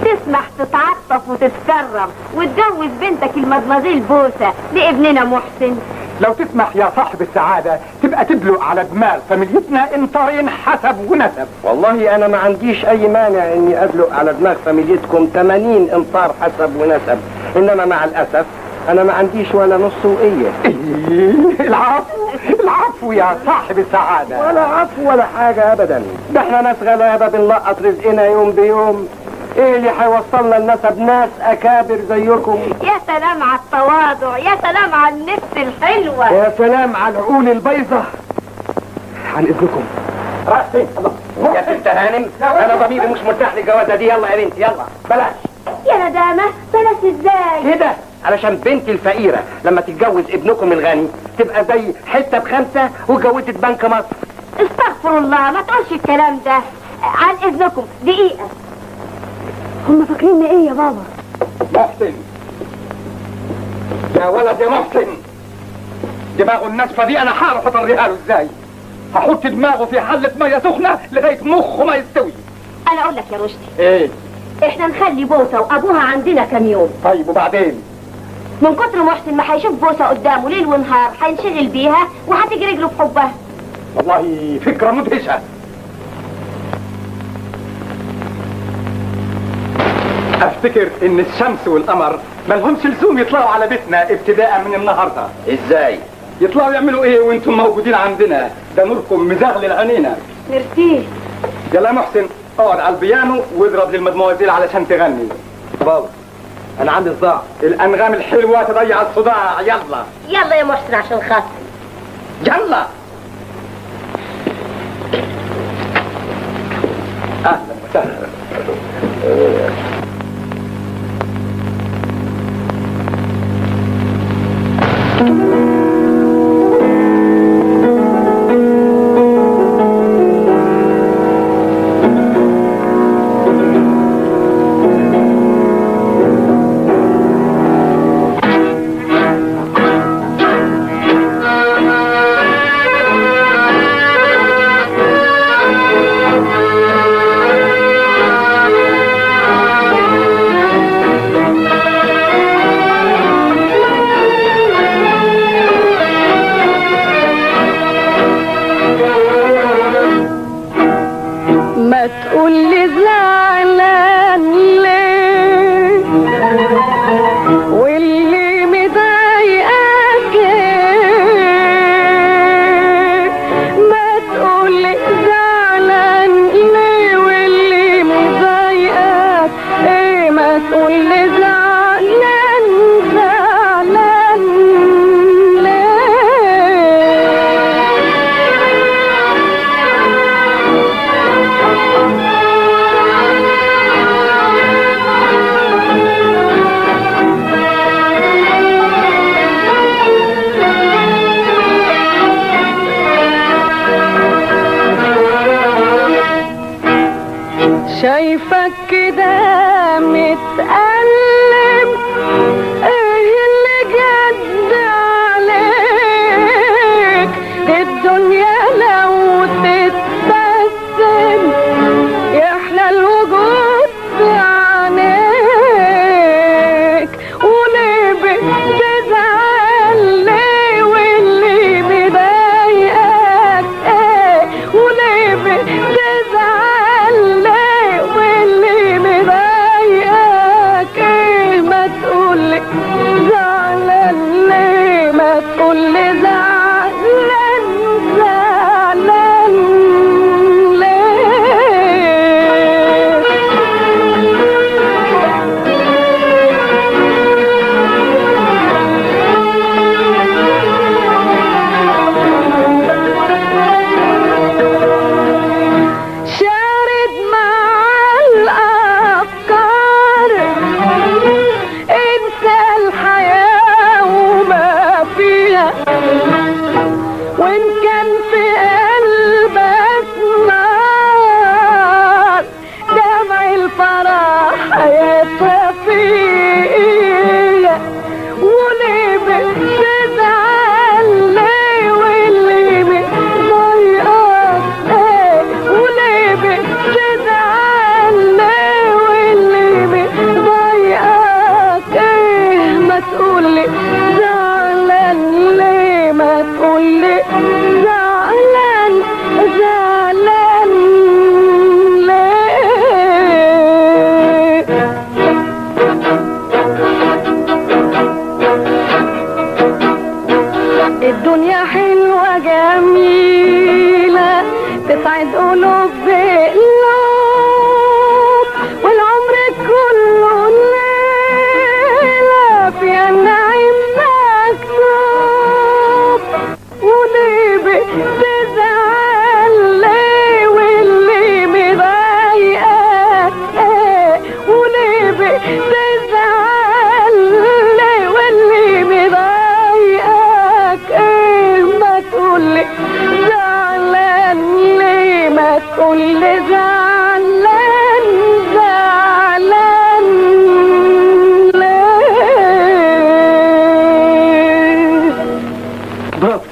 تسمح تتعطف وتتكرم وتجوز بنتك المدمزيل بوسة لابننا محسن؟ لو تسمح يا صاحب السعادة تبقى تدلق على دماغ فاميليتنا انطارين حسب ونسب. والله انا ما عنديش اي مانع اني ادلق على دماغ فاميليتكم 80 امطار حسب ونسب، انما مع الاسف انا ما عنديش ولا نص وقية. إيه؟ العفو يا صاحب السعادة. ولا عفو ولا حاجة ابدا. ده احنا ناس غلابة بنلقط رزقنا يوم بيوم. ايه اللي هيوصلنا لنسب ناس اكابر زيكم؟ يا سلام على التواضع، يا سلام على النفس الحلوة، يا سلام على العقول البيضة. عن اذنكم. رأسي يا ست هانم، انا ضميري مش مرتاح للجوازة دي. يلا يا بنتي يلا بلاش. يا ندامة بلاش ازاي؟ كده علشان بنتي الفقيرة لما تتجوز ابنكم الغني تبقى زي حتة ب5 واتجوزت بنك مصر. استغفر الله ما تقولش الكلام ده. عن اذنكم دقيقة. هم فاكريني ايه يا بابا؟ محسن يا ولد يا محسن، دماغه الناشفة دي انا هعرف اطريها له ازاي. هحط دماغه في حلة مية سخنة لغاية مخه ما يستوي. انا اقول لك يا رشدي، ايه؟ احنا نخلي بوسة وابوها عندنا كام يوم. طيب وبعدين؟ من كتر محسن ما هيشوف بوسة قدامه ليل ونهار هينشغل بيها وهتيجي رجله في حبها. والله فكرة مدهشة. افتكر ان الشمس والقمر مالهمش لزوم يطلعوا على بيتنا ابتداء من النهارده. ازاي؟ يطلعوا يعملوا ايه وانتم موجودين عندنا؟ ده نوركم مزغلل عينينا. ميرسي. يلا يا محسن اقعد على البيانو واضرب للمدموزيل علشان تغني. بابا انا عندي صداع. الانغام الحلوه تضيع الصداع. يلا يلا يا محسن عشان خاطر. يلا. اهلا وسهلا. ما تقولي زعلان ليه واللي مضايقك ايه ما تقولي زعلان ليه واللي مضايقك ايه ما تقولي زعلان زعلان شايفك كده متألم ايه اللي جد عليك الدنيا لو تتبسم يحلى الوجود في عينيك وليه بتزعل ليه واللي مضايقك ايه وليه بتزعل ليه واللي مضايقك ايه ما تقولي زعلان ليه ما تقولي زعلان زعلان شارد مع الأفكار انسى الحياة وما فيها وإن كان في قلبك نار دمع الفرح هيطفيها وليه بتزعل ليه واللي مضايقك ايه وليه بتزعل ليه واللي مضايقك ايه ما تقولي زعلان ليه ما تقولي زعلان زعلان ليه الدنيا حلوة جميلة تسعد قلوب بقلوب والعمر كله ليلة فيها النعيم مكتوب وليه بتزعل ليه واللي مضايقك ايه وليه بتزعل ليه واللي مضايقك ايه ما تقولي زعلان ليه ما تقولي زعلان زعلان ليه برافو،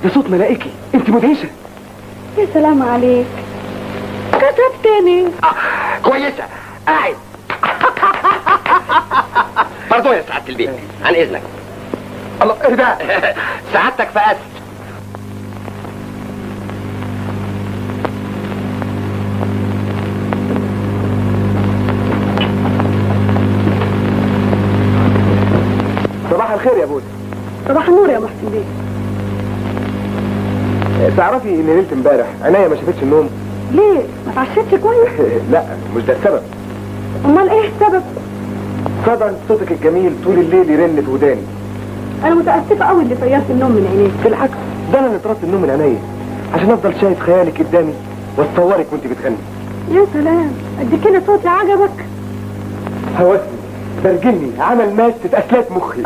ده صوت ملائكي، انت مدهشه. يا سلام عليك كتبتني كويسة قاعد. برضو يا سعادة البيت عن اذنك. الله ايه ده؟ سعادتك فقست. صباح الخير يا بوسه. صباح النور يا محسن بيه. تعرفي ان ليله امبارح عينيا ما شافتش النوم؟ ليه ما اتعشتش كويس؟ لا مش ده السبب. امال ايه السبب؟ صدى صوتك الجميل طول الليل يرن في وداني. انا متاسفه قوي اللي طيرت النوم من عينيك. بالعكس ده انا اللي طردت النوم من عينيا عشان افضل شايف خيالك قدامي واتصورك وانت بتغني. يا سلام قد كده صوتي عجبك؟ هوسني برجلني عمل ماس اسلاك مخي.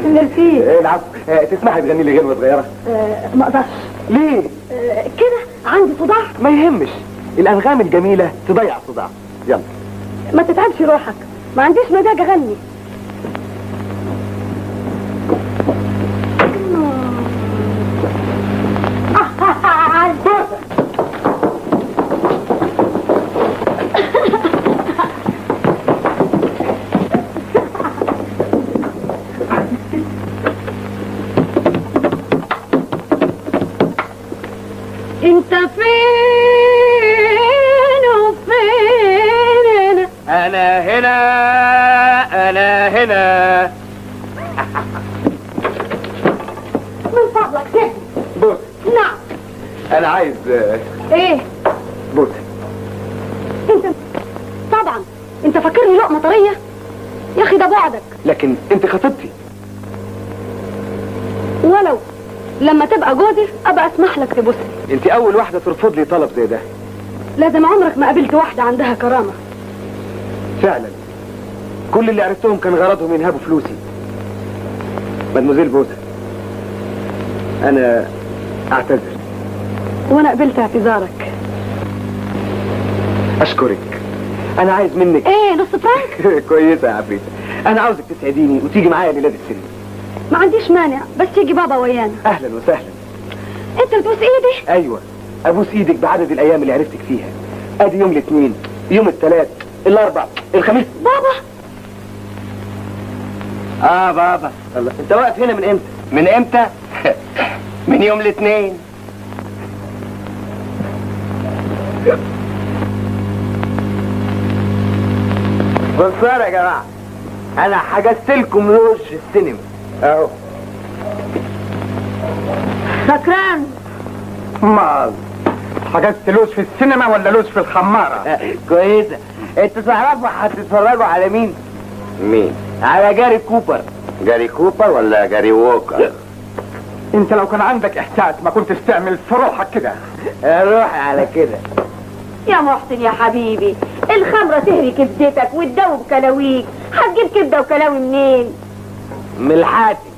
ميرسي. العفو. تسمحي تغني لي غنوه صغيره؟ ما اقدرش. ليه؟ كده عندي صداع. ما يهمش، الانغام الجميله تضيع الصداع. يلا ما تتعبش روحك، ما عنديش مزاج اغني. انت فين انا هنا انا هنا. من فضلك سيبني. بوس نعم. انا عايز ايه؟ بوس. انت طبعا انت فاكرني لقمه طريه يا اخي، ده بعدك. لكن انت خطيبتي. ولو لما تبقى جوزي ابقى اسمح لك تبوسني. انت اول واحده ترفض لي طلب زي ده. لازم عمرك ما قابلت واحده عندها كرامه. فعلا كل اللي عرفتهم كان غرضهم ينهبوا فلوسي. مدموزيل بوسة، انا اعتذر. وانا قبلت اعتذارك. اشكرك. انا عايز منك ايه، نص فرنك؟ كويسه يا عفريت. انا عاوزك تسعديني وتيجي معايا ليلاد السينما. ما عنديش مانع، بس يجي بابا ويانا. اهلا وسهلا. انت بتبوس ايدي؟ ايوه، ابوس ايدك بعدد الايام اللي عرفتك فيها. ادي يوم الاثنين، يوم الثلاث، الاربع، الخميس. بابا. بابا. الله، انت واقف هنا من امتى؟ من امتى؟ من يوم الاثنين. بصوا يا جماعه، انا حجزت لكم لوج في السينما اهو. سكران. مال حجزت لوز في السينما ولا لوز في الخماره؟ كويسه. انتوا تعرفوا هتتفرجوا على مين؟ مين؟ على جاري كوبر. جاري كوبر ولا جاري ووكر؟ انت لو كان عندك احساس ما كنتش تعمل في روحك كده. روحي على كده. يا محسن يا حبيبي، الخمرة تهري كبدتك وتدوب كلاويك. هتجيب كبدة وكلاوي منين؟ من الحاتم.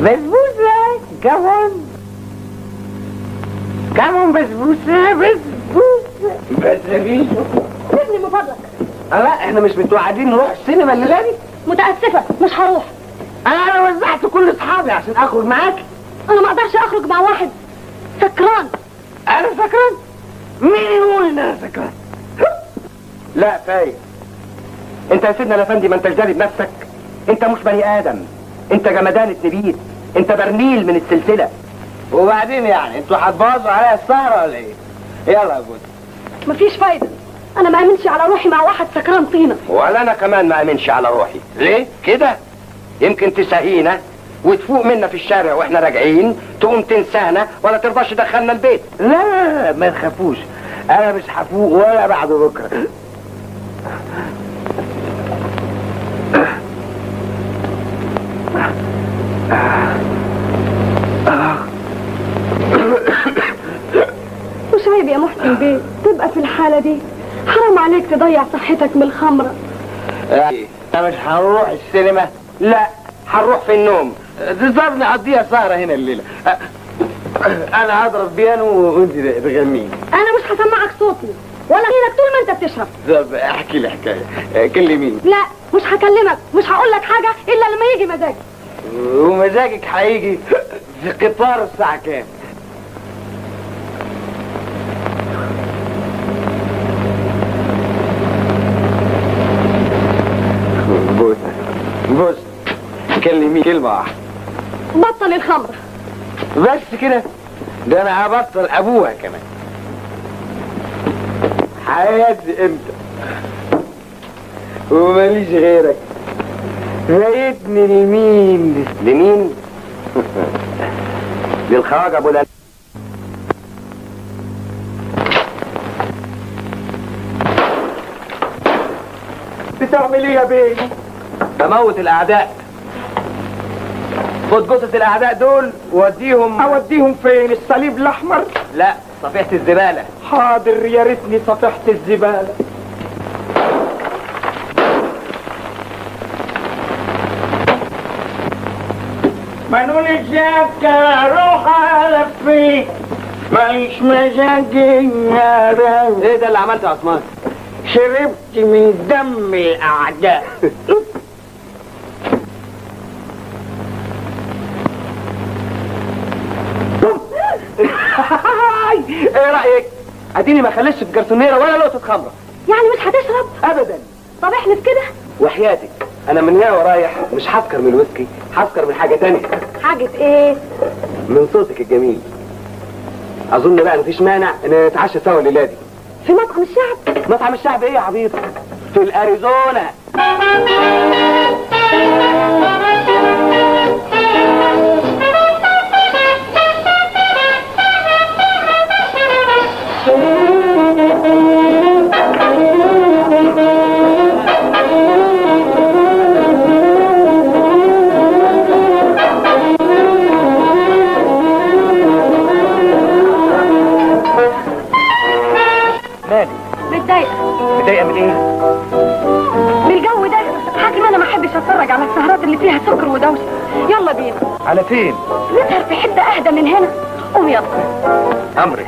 بسبوسه كمان كمان بسبوسه بس مفيش. سيبني من فضلك. لا احنا مش متوعدين نروح السينما الليله دي. متاسفه مش هروح. انا وزعت كل اصحابي عشان اخرج معاك. انا ما اقدرش اخرج مع واحد سكران. انا سكران؟ مين يقول ان انا سكران؟ لا فايق. انت يا سيدنا الافندي ما انتش داري بنفسك. انت مش بني ادم، انت جمدان النبيت، انت برميل من السلسله. وبعدين يعني انتوا هتبوظوا عليا السهره ولا ايه؟ يلا يا جوز. مفيش فايده، انا ما امنش على روحي مع واحد سكران طينه. ولا انا كمان ما امنش على روحي. ليه كده؟ يمكن تساهينا وتفوق منا في الشارع واحنا راجعين، تقوم تنسانا ولا ترضاش تدخلنا البيت. لا ما تخافوش، انا مش هفوق ولا بعد بكره. مش عيب يا محسن بيه تبقى في الحاله دي؟ حرام عليك تضيع صحتك من الخمره. انا مش هنروح السينما. لا هنروح في النوم. تقدرني اقضيها سهره هنا الليله. انا هضرب بيانو وانت تغني. انا مش هسمعك صوتي ولا غيرك طول ما انت بتشرب. طب احكي لي حكايه. كلميني. لا مش هكلمك، مش هقول لك حاجه الا لما يجي مزاجي. ومزاجك هيجي في قطار الساعه كام؟ بص كلمي كلمة واحدة. بطل الخمر. بس كده؟ ده انا هبطل ابوها كمان. حياتي انت وماليش غيرك. فايتني لمين؟ لمين؟ للخواجة ابو بتعمل ايه يا بيه؟ بموت الاعداء. خد جثث الاعداء دول ووديهم. اوديهم فين؟ الصليب الاحمر؟ لا، صفيحة الزبالة. حاضر، يا ريتني صفحت الزبالة. منول الشكة روح على فيك ماليش مزاج النار. ايه ده اللي عملته يا عثمان؟ شربت من دم الاعداء. ايه رايك؟ اديني ما خليتش في جرسونيره ولا نقطه خمره. يعني مش هتشرب؟ ابدا. طب احلف كده. وحياتك انا من هنا ورايح مش هسكر من الويسكي، هسكر من حاجه تانية. حاجه ايه؟ من صوتك الجميل. اظن بقى مفيش مانع ان نتعشى سوا الليله دي. في مطعم الشعب. مطعم الشعب ايه يا عبيط؟ في الاريزونا. متضايقة من ايه؟ من الجو ده. حاكم انا ما احبش اتفرج على السهرات اللي فيها سكر ودوشه. يلا بينا. على فين؟ نسهر في حتة اهدى من هنا. قوم يلا. امري.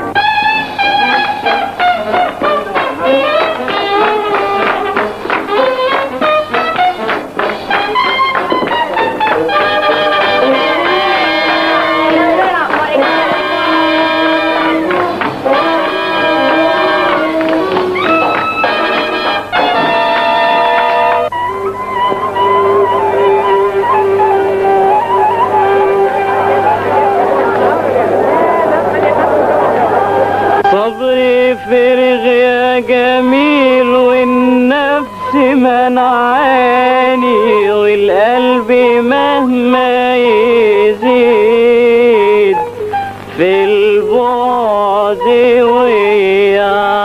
فرغ يا جميل والنفس منعاني والقلب مهما يزيد في البعد ويعاني.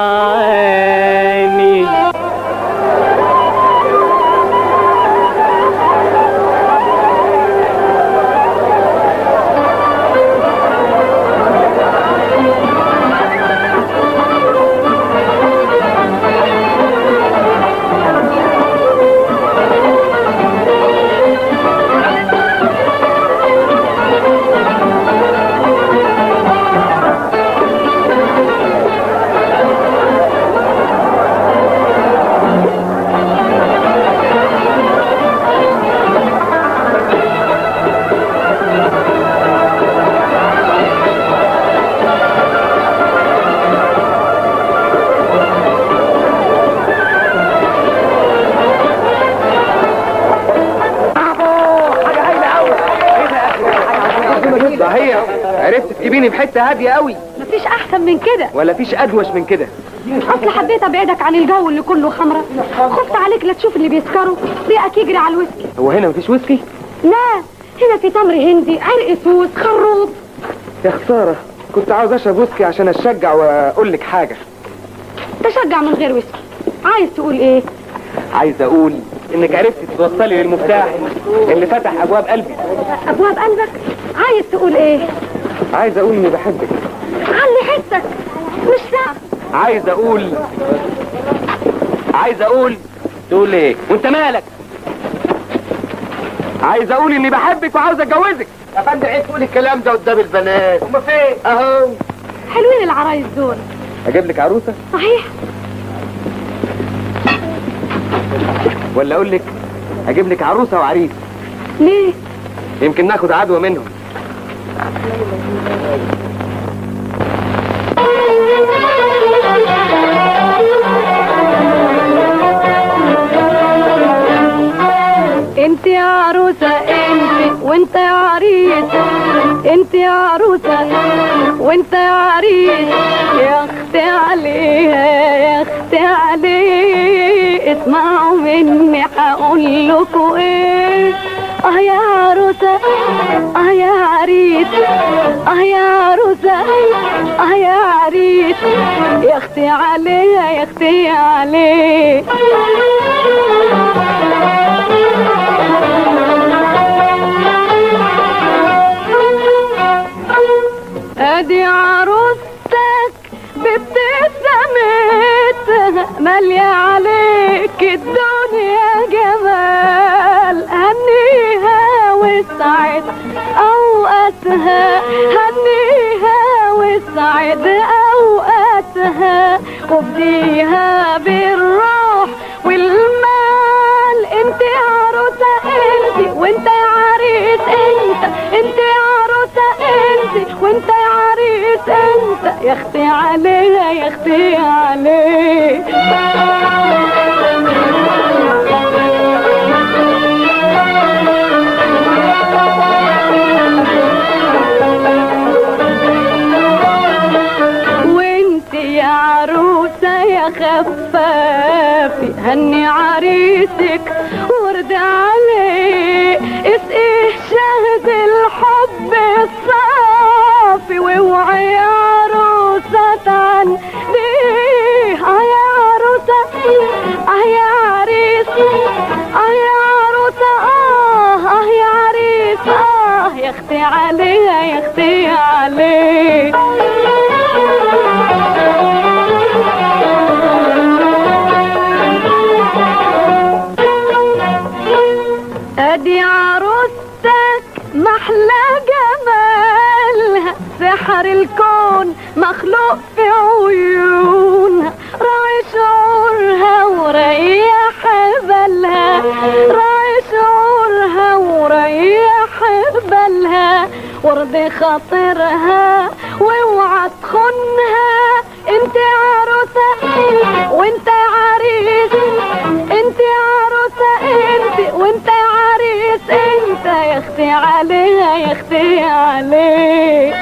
عرفت تجيبيني في حته هاديه قوي. مفيش احسن من كده ولا فيش ادوش من كده. اصل حبيت ابعدك عن الجو اللي كله خمره. خفت عليك لا تشوف اللي بيسكروا ريقك يجري على الويسكي. هو هنا مفيش ويسكي؟ لا هنا في تمر هندي، عرق سوس، خروب. يا خساره، كنت عاوز اشرب ويسكي عشان اشجع واقول لك حاجه. تشجع من غير ويسكي. عايز تقول ايه؟ عايز اقول انك عرفت توصلي للمفتاح اللي فتح ابواب قلبي. ابواب قلبك؟ عايز تقول ايه؟ عايز اقول اني بحبك. علي حسك مش ساعة. عايز اقول تقول ايه وانت مالك؟ عايز اقول اني بحبك وعاوز اتجوزك. يا فندم عيب تقول الكلام ده قدام البنات. هما فين؟ اهو. حلوين العرايس دول. اجيب لك عروسه؟ صحيح. ولا اقول لك اجيب لك عروسه وعريس؟ ليه؟ يمكن ناخد عدوى منهم. انت يا عروسة انت وانت يا عريس. انت يا عروسة وانت يا عريس. يا اختي عليها يا اختي عليه. اسمعوا مني هقول لكم ايه. اه يا عروسة اه يا عريس. اه يا عروسة اه يا عريس. يا اختي عليها يا اختي عليه. ادي عروستك بابتسامتها مالية عليك الدنيا جمال. هنيها وسعد اوقاتها. هنيها وسعد اوقاتها. وبديها بالروح والمال. انت يا عروسة انت وانت يا عريس. انت يا عروسة انت وانت يا عريس. انت يا اختي عليها يا اختي عليه. وانت يا عروسة هني عريسك ورد عليه اسقيه شهد الحب الصافي واوعي يا عروسة تعنيه يا عروسة يا عريس يا عروسة يا عريس يا اختي عليها يا اختي عليه ادي عروستك محلى جمالها سحر الكون مخلوق في عيونها راعي شعورها وريح بالها راعي شعورها وريح بالها وارضي خاطرها واوعى تخونها انت عروسة وانت عريس انت عروسة انت وانت عريس انت يا اختي عليها يا اختي عليه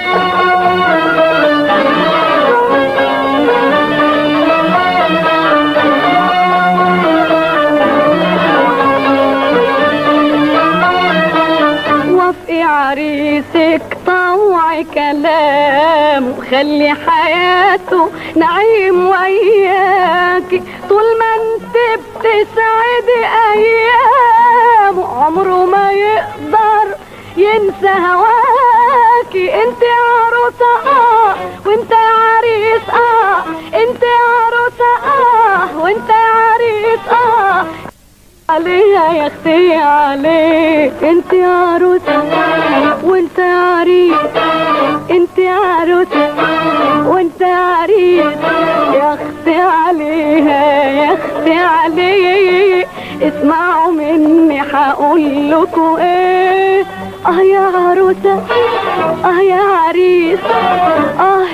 وافقي عريسك طوعي كلامه خلي حياته نعيم وياكي طول ما انت بتسعدي ايامه عمره ما يقدر ينسى هواكي انت عروسة وانت عريس انت عروسة وانت عريس عليها يا اختي عليه انت عروسة وانت عريس انت عروسة وانت عريس يا اختي عليها يا اختي عليه اسمعوا مني هقول لكم ايه يا عروسة يا عريس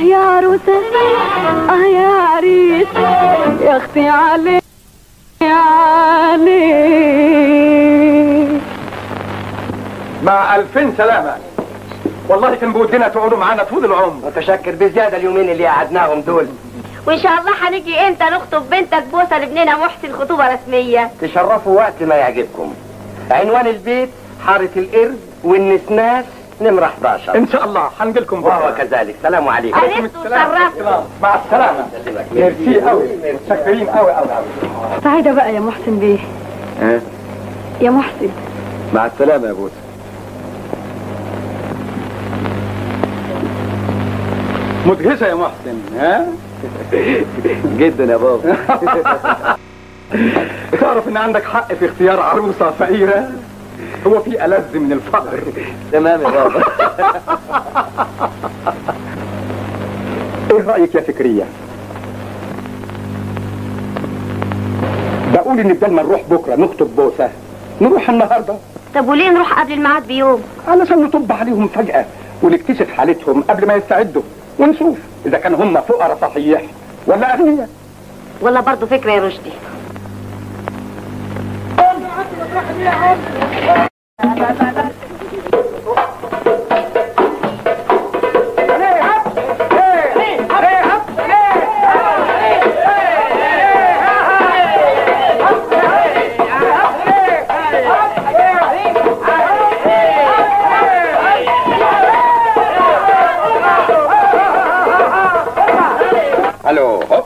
يا عروسة يا عريس يا اختي عليه مع 2000 سلامة. والله كان بودنا تقعدوا معانا طول العمر. متشكر بزيادة اليومين اللي قعدناهم دول. وان شاء الله هنيجي امتى نخطب بنتك بوسه لابننا محسن خطوبه رسميه؟ تشرفوا وقت ما يعجبكم. عنوان البيت حارة القرد والنسناس نمرة 11. ان شاء الله هنجيلكم بكره. وهو كذلك. سلام عليكم. عرفتوا وشرفتوا. مع السلامة. ميرسي قوي. متشكرين قوي قوي قوي. سعيدة بقى يا محسن بيه. يا محسن. مع السلامة يا بوسة. مدهشة يا محسن. جدا يا بابا. تعرف ان عندك حق في اختيار عروسة فقيرة؟ هو في ألذ من الفقر. تمام يا بابا. ايه رأيك يا فكرية؟ بقول ان بدل ما نروح بكرة نخطب بوسة نروح النهاردة. طب وليه نروح قبل الميعاد بيوم؟ علشان نطب عليهم فجأة ونكتشف حالتهم قبل ما يستعدوا ونشوف اذا كان هم فقراء صحيح ولا اغنياء. والله برضه فكرة يا رشدي. الو هوب.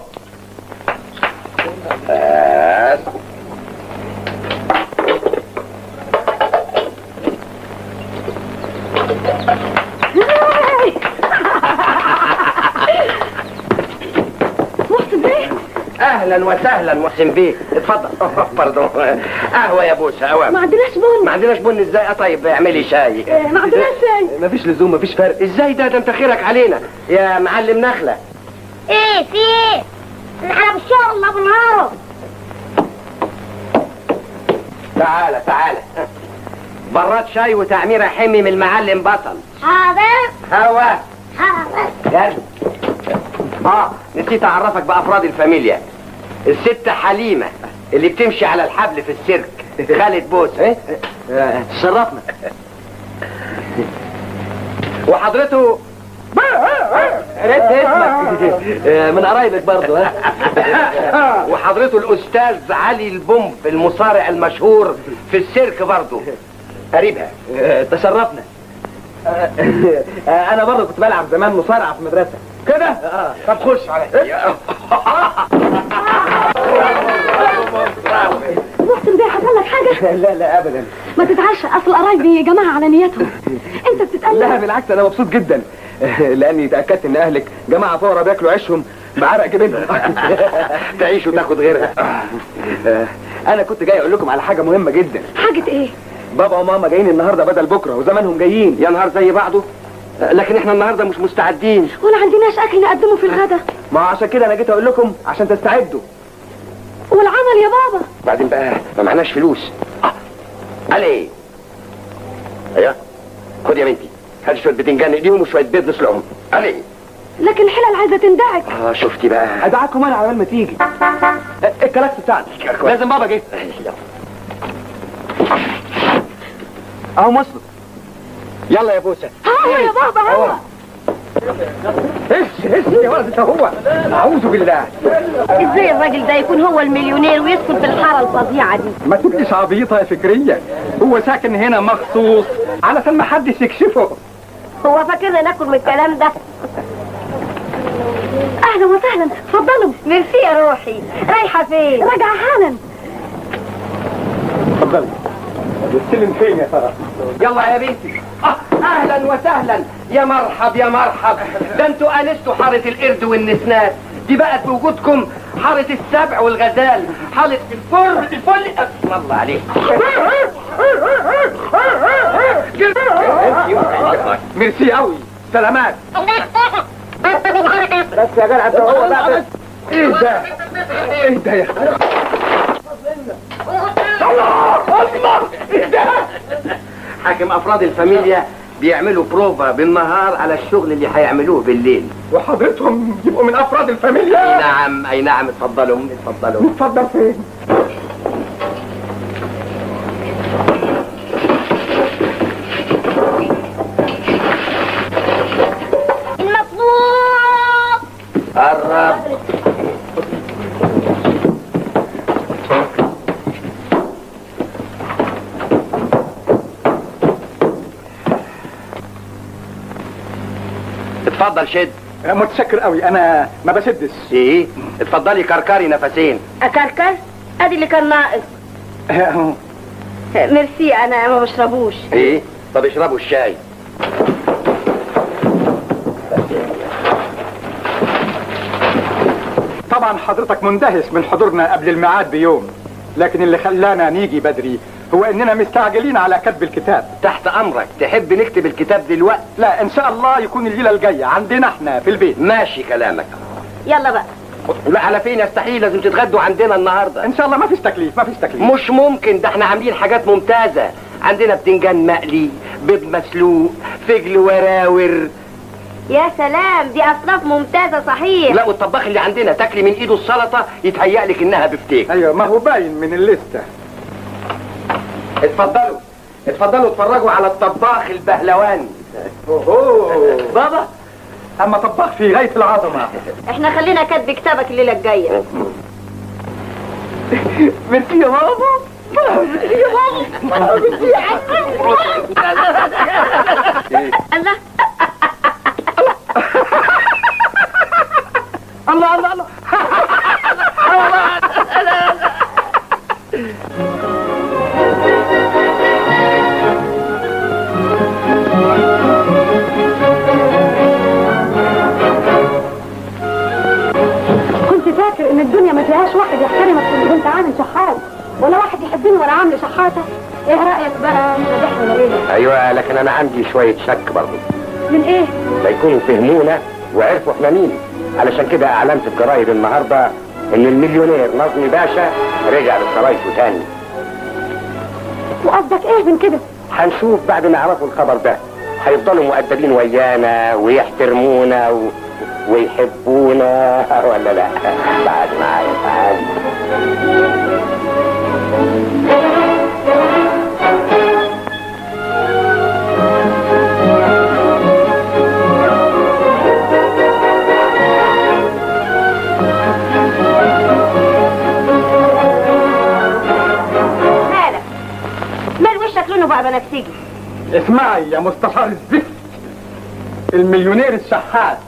اهلا وسهلا محسن بيه. اتفضل. باردون. قهوه يا بوسه. اوام. ما عندناش بن. ما عندناش بن ازاي؟ طيب اعملي شاي. ما عندناش شاي. مفيش لزوم مفيش فرق. ازاي ده انت خيرك علينا يا معلم نخله. ايه في ايه؟ احنا بالشغل ابو نهاره. تعالى تعالى. براد شاي وتعميره حمي من المعلم بطل. حاضر. هوا. حاضر. يلا. نسيت اعرفك بافراد الفاميليا. الست حليمه اللي بتمشي على الحبل في السيرك. خالد بوسه. شرفنا. وحضرته عرفت اسمك من قرايبك برضه ها. وحضرته الاستاذ علي البومب المصارع المشهور في السيرك برضه قريبها. تشرفنا. انا برضه كنت بلعب زمان مصارعه في المدرسه كده. طب خش عليا. محسن بيه حصل لك حاجه؟ لا ابدا. ما تزعلش، اصل قرايبي يا جماعه على نيتهم. انت بتتقلق؟ لا بالعكس، انا مبسوط جدا لاني تاكدت ان اهلك جماعه فقراء بياكلوا عيشهم بعرق جبينهم. تعيش وتاخد غيرها. انا كنت جاي اقول لكم على حاجه مهمه جدا. حاجه ايه؟ بابا وماما جايين النهارده بدل بكره وزمانهم جايين. يا نهار زي بعضه. لكن احنا النهارده مش مستعدين. ولا عندناش اكل نقدمه في الغدا. ما عشان كده انا جيت اقول لكم عشان تستعدوا. والعمل يا بابا؟ بعدين بقى ما معناش فلوس. قال ايه؟ ايوه خد يا بنتي، هات شويه بتنجان ايديهم وشويه بيض نسلقهم. قال ايه؟ لكن الحلل عايزه تندعك. شفتي بقى. ادعكم انا على بال ما تيجي. الكلاكس بتاعنا لازم بابا جه. اهو مصر. يلا يا بوسه. هو يا بابا هو. يا ولد انت هو. اعوذ بالله. ازاي الراجل ده يكون هو المليونير ويسكن في الحاره الفظيعه دي؟ ما تبقيش عبيطه يا فكريه، هو ساكن هنا مخصوص علشان ما حدش يكشفه. هو فاكرنا ناكل من الكلام ده؟ اهلا وسهلا، اتفضلوا. ميرسي يا روحي. رايحه فين؟ راجعه حالا. اتفضل. السلم فين يا ترى؟ يلا يا بنتي. اهلا وسهلا. يا مرحب يا مرحب. ده انتوا انستوا حاره القرد والنسناس. دي بقت بوجودكم حاره السبع والغزال، حاره الفل. اسم الله عليك. ميرسي قوي. سلامات. بس يا جدع انت هو بقى بس. ايه ده؟ ايه ده يا الله ايه ده؟ حاكم افراد الفاميليا بيعملوا بروفا بالنهار على الشغل اللي هيعملوه بالليل. وحضرتهم يبقوا من افراد اي الفاميليا؟ نعم اي نعم. اتفضلوا اتفضلوا. اتفضل فين؟ المطلوب. قرب. اتفضل شد. متشكر قوي، انا ما بسدش. ايه؟ اتفضلي كركري نفسين. اكركر؟ ادي اللي كان ناقص. ميرسي، انا ما بشربوش. ايه؟ طب اشربوا الشاي. طبعا حضرتك مندهش من حضورنا قبل الميعاد بيوم، لكن اللي خلانا نيجي بدري هو اننا مستعجلين على كتب الكتاب. تحت امرك. تحب نكتب الكتاب دلوقتي؟ لا ان شاء الله يكون الليله الجايه عندنا احنا في البيت. ماشي كلامك. يلا بقى. لا على فين؟ يستحيل، لازم تتغدوا عندنا النهارده. ان شاء الله ما فيش تكليف ما فيش تكليف. مش ممكن، ده احنا عاملين حاجات ممتازه. عندنا بتنجان مقلي، بيض مسلوق، فجل وراور. يا سلام، دي اصناف ممتازه صحيح. لا والطباخ اللي عندنا تاكلي من ايده السلطه يتهيأ لك انها بفتيك. ايوه ما هو باين من الليسته. اتفضلوا اتفضلوا اتفرجوا على الطباخ البهلواني. اوه بابا، اما طباخ في غايه العظمه. احنا خلينا كاتب كتابك الليله الجايه. ميرسي يا بابا. ميرسي يا بابا. ميرسي يا الله الله الله الله. كنت فاكر ان الدنيا ما فيهاش واحد يحترمك وانت عامل شحات، ولا واحد يحبني وانا عامله شحاته. ايه رايك بقى؟ نجح ولا ايه؟ ايوه لكن انا عندي شويه شك برضه. من ايه؟ لا يكونوا فهمونا وعرفوا احنا مين. علشان كده اعلنت في جرايد النهارده ان المليونير نظمي باشا رجع لسرايته تاني. وقصدك ايه من كده؟ هنشوف بعد ما يعرفوا الخبر ده. هيفضلوا مؤدبين ويانا ويحترمونا ويحبونا ولا لا؟ بعد معايا تعالي. بنفسجي. اسمعي يا مستشار الزفت، المليونير الشحات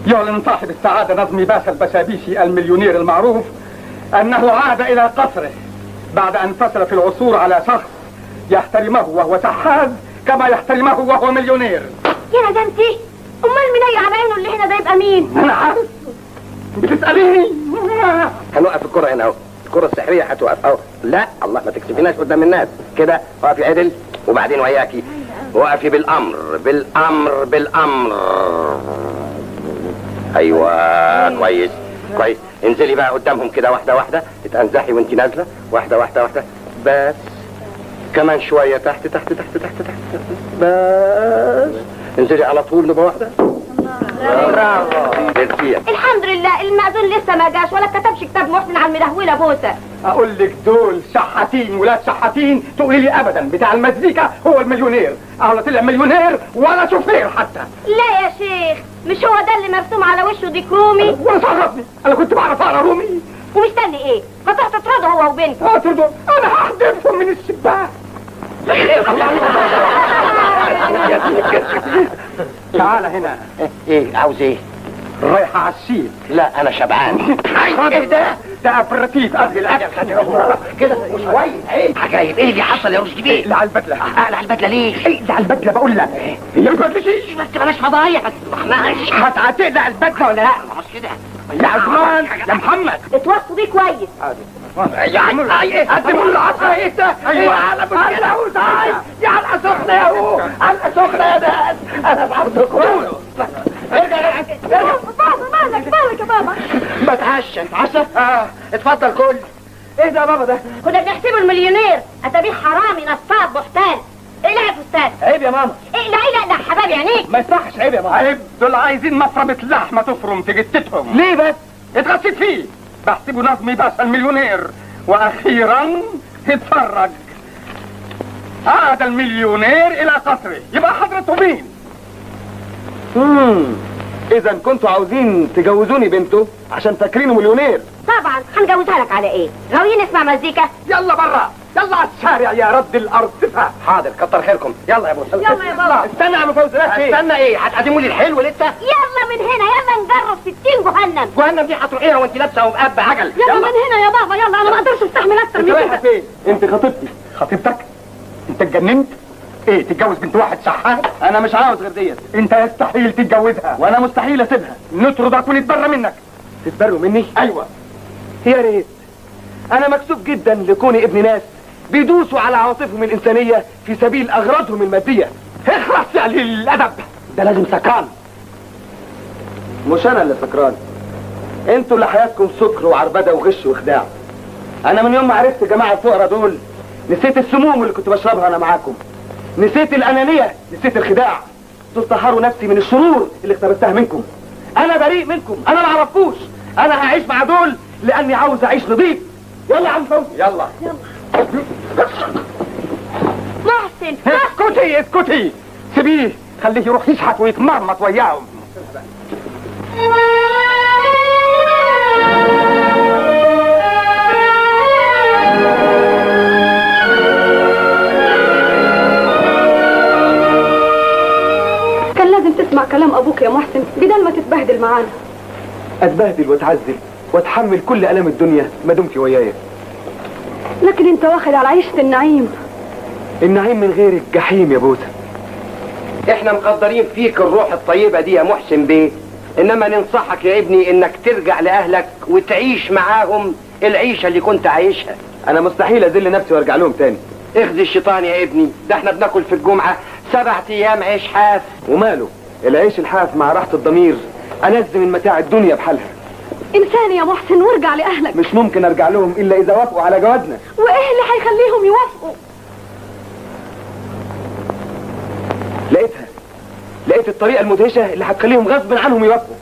يعلن صاحب السعادة نظمي باشا البشابيشي المليونير المعروف أنه عاد إلى قصره بعد أن فشل في العثور على شخص يحترمه وهو شحاذ كما يحترمه وهو مليونير. يا ندمتي، امال منيل على عينه اللي هنا ده يبقى مين؟ أنا عارف، بتسأليني. هنوقف الكرة هنا اهو، الكرة السحرية هتوقف اهو. لا الله ما تكسفيناش قدام الناس كده. وقفي عدل وبعدين وياكي وقفي بالأمر بالأمر بالأمر. أيوة كويس كويس. انزلي بقى قدامهم كده واحدة واحدة، اتنزحي وانت نازلة واحدة واحدة واحدة. بس كمان شوية تحت تحت تحت تحت تحت بس انزلي على طول نبقى واحدة. برافو. الحمد لله المأذون لسه ما جاش ولا كتبش كتاب محسن على المدهولة بوسة. اقول لك دول شحاتين ولاد شحاتين، تقولي لي ابدا بتاع المزيكا هو المليونير. اهو طلع مليونير ولا شوفير حتى. لا يا شيخ، مش هو ده اللي مرسوم على وشه ديك رومي؟ ولا صرفني، انا كنت بعرف اقرا رومي. ومستني ايه؟ هتروح تطرده هو وبنته. اطرده؟ انا هحذفهم من الشباك. تعال هنا. ايه عاوز ايه؟ رايحة على الشيل. لا انا شبعان. ايه ده ابرتيف قبل الاكل كده شوية. ايه حكاية ايه اللي حصل يا رشدي بيه؟ اقلع البدلة. اقلع البدلة ليه؟ اقلع البدلة بقول لك. هي ما تقوليش بس بلاش فضايح بس ماشي. هتقلع البدلة ولا لا؟ مش كده يا عثمان يا محمد اتوصوا بيه كويس. يا عم قدموا له العصا. ايه ده؟ ايوه على مشكلة يا علقة سخنة يا هو، علقة سخنة يا ناس. انا بعرف مالك يا بابا؟ بتعشى. اتفضل كل. ايه ده يا بابا ده؟ كنا بنحسبه المليونير، اتابيه حرامي نصاب محتال. اقلع يا فستان. عيب يا ماما. اقلع حبايبي عينيك. ما يصحش. عيب يا ماما. عيب. دول عايزين مفرمة لحمة تفرم في جتتهم. ليه بس؟ اتغشيت فيه. بحسبه نظمي باشا المليونير، واخيرا اتفرج عاد المليونير الى قصره. يبقى حضرته مين؟ اذا كنتوا عاوزين تجوزوني بنته عشان فاكرينه مليونير. طبعا هنجوزها لك على ايه؟ غاويين نسمع مزيكا؟ يلا برا، يلا على الشارع يا رد الارصفه. حاضر كتر خيركم. يلا يا ابو سلمى. يلا يا بابا. استنى يا ابو فوزي. استنى ايه؟ هتقدموا لي الحلو لسه؟ يلا من هنا، يلا نجرب 60 جهنم. جهنم دي هتروحيها وانت لابسه ومقبه عجل. يلا من هنا يا بابا، يلا انا ما اقدرش استحمل اكتر انت من رايحه كده. فين؟ انت خطيبتي. خطيبتك؟ انت اتجننت؟ ايه تتجوز بنت واحد شحات؟ انا مش عاوز غير ديت. انت يستحيل تتجوزها وانا مستحيل اسيبها. نطردك ونتبرى منك. تتبروا مني؟ ايوه. يا ريت. انا مكسوف جدا لكوني ابن ناس بيدوسوا على عواطفهم الانسانيه في سبيل اغراضهم الماديه. اخلص يا قليل الادب. ده لازم سكران. مش انا اللي سكران، انتوا اللي حياتكم سكر وعربده وغش وخداع. انا من يوم ما عرفت جماعه الفقراء دول نسيت السموم اللي كنت بشربها انا معاكم، نسيت الانانيه، نسيت الخداع. تستحروا نفسي من الشرور اللي اقتبستها منكم. انا بريء منكم، انا ما اعرفوش. انا هعيش مع دول لاني عاوز اعيش نظيف. يلا يا عم فوزي يلا. محسن اسكتي اسكتي، سيبيه خليه يروح يشحت ويتمرمط وياهم. كان لازم تسمع كلام ابوك يا محسن بدل ما تتبهدل معانا. اتبهدل واتعذب واتحمل كل الام الدنيا ما دمت ويايا. لكن انت واخد على عيشة النعيم. النعيم من غيرك جحيم يا بوسه. احنا مقدرين فيك الروح الطيبة دي يا محسن بيه، انما ننصحك يا ابني انك ترجع لاهلك وتعيش معاهم العيشة اللي كنت عايشها. انا مستحيل اذل نفسي وارجع لهم تاني. اخذ الشيطان يا ابني، ده احنا بناكل في الجمعة 7 ايام عيش حاف. وماله؟ العيش الحاف مع راحة الضمير ألذ من متاع الدنيا بحالها. انسان يا محسن وارجع لاهلك. مش ممكن ارجع لهم الا اذا وافقوا على جوازنا. وايه اللي هيخليهم يوافقوا؟ لقيت الطريقة المدهشة اللي هتخليهم غصب عنهم يوافقوا.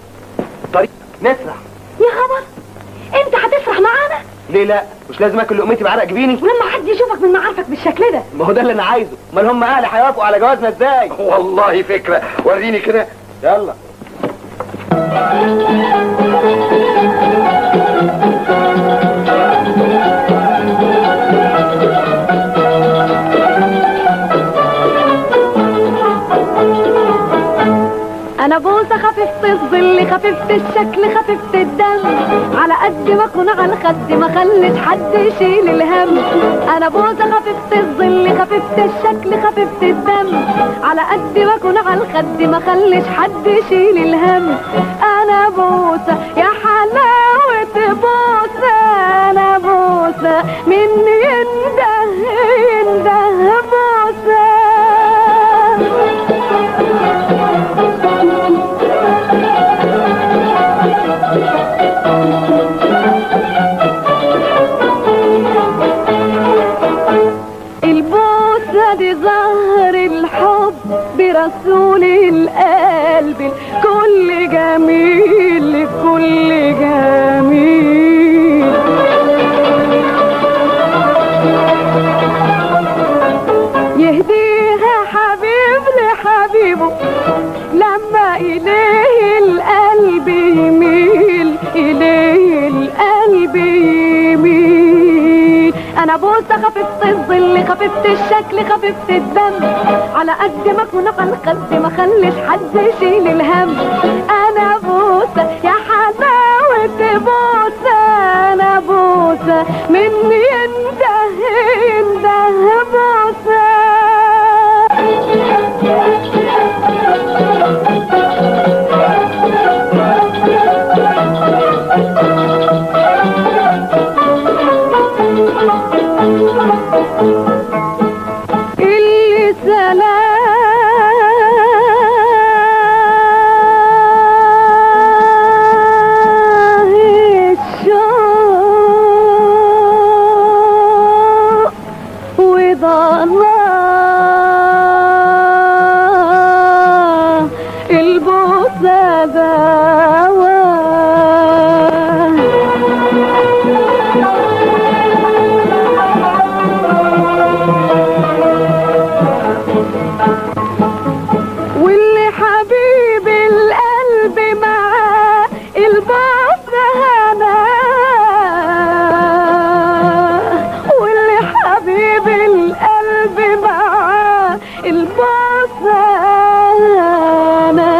طريقة نسرح. يا خبر، انت هتسرح معانا؟ ليه لا؟ مش لازم اكل لقمتي بعرق جبيني؟ ولما حد يشوفك من معارفك بالشكل ده؟ ما هو ده اللي انا عايزه. امال هم اهلي هيوافقوا على جوازنا ازاي؟ والله فكرة، وريني كده. يلا. انا بوسه خفيفه الظل خفيفه الشكل خفيفه الدم، على قد ما اكون على الخد ما خليش حد يشيل الهم. انا بوسه خفيفه الظل خفيفه الشكل خفيفه الدم، على قد ما اكون على الخد ما خليش حد يشيل الهم. انا بوسه يا حلاوه بوسه، انا بوسه من ينده ينده بوسه. البوسة دي ظهر الحب برسول القلب، الكل جميل الكل جميل. يهديها حبيب لحبيبه لما إليه القلب يميل، إليه القلب يميل. أنا بوسة خفيفة الظل خفيفة الشكل خفيفة الدم، على قد ما أكون على الخد ما خليش حد يشيل الهم. أنا بوسة يا حلاوة بوسة، أنا بوسة من ينده ينده بوسة. اللي سلاه الشوق وضناه البوسة دواء. واللي حبيب القلب معاه البوسة هنا، واللي حبيب القلب معاه البوسة هنا،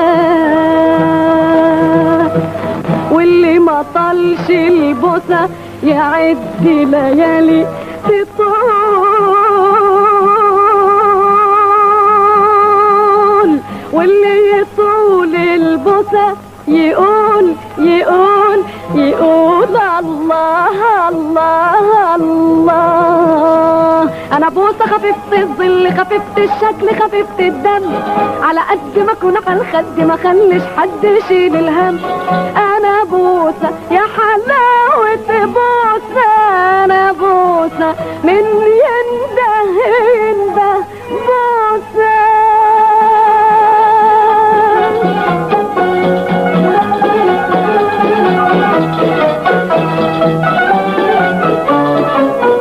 واللي ما طالش البوسة يعد ليالي تطول، واللي يطول البوسة يقول يقول يقول الله الله الله. انا بوسة خفيفة الظل خفيفة الشكل خفيفة الدم، على قد ما اكون على الخد ما خليش حد يشيل الهم. انا بوسة يا حلاوة بوسة، انا بوسة من ينده ينده بوسة.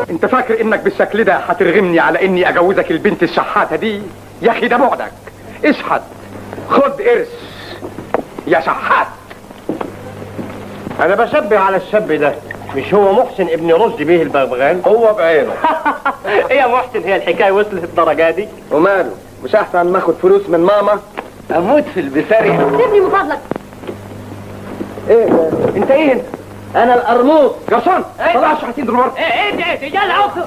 انت فاكر انك بالشكل ده هترغمني على اني اجوزك البنت الشحاتة دي؟ يا اخي ده بعدك. اشحت خد قرش يا شحات. انا بشبه على الشاب ده، مش هو محسن ابن رشدي بيه البغبغان؟ هو بعينه. ايه يا محسن، هي الحكايه وصلت الدرجه دي؟ وماله، مش احسن ما اخد فلوس من ماما؟ اموت في البساري. سيبني من فضلك. ايه ده؟ انت ايه انت؟ انا القرموط. جرسون طلع الشحاتين دول بره. ايه يلا عوفوا.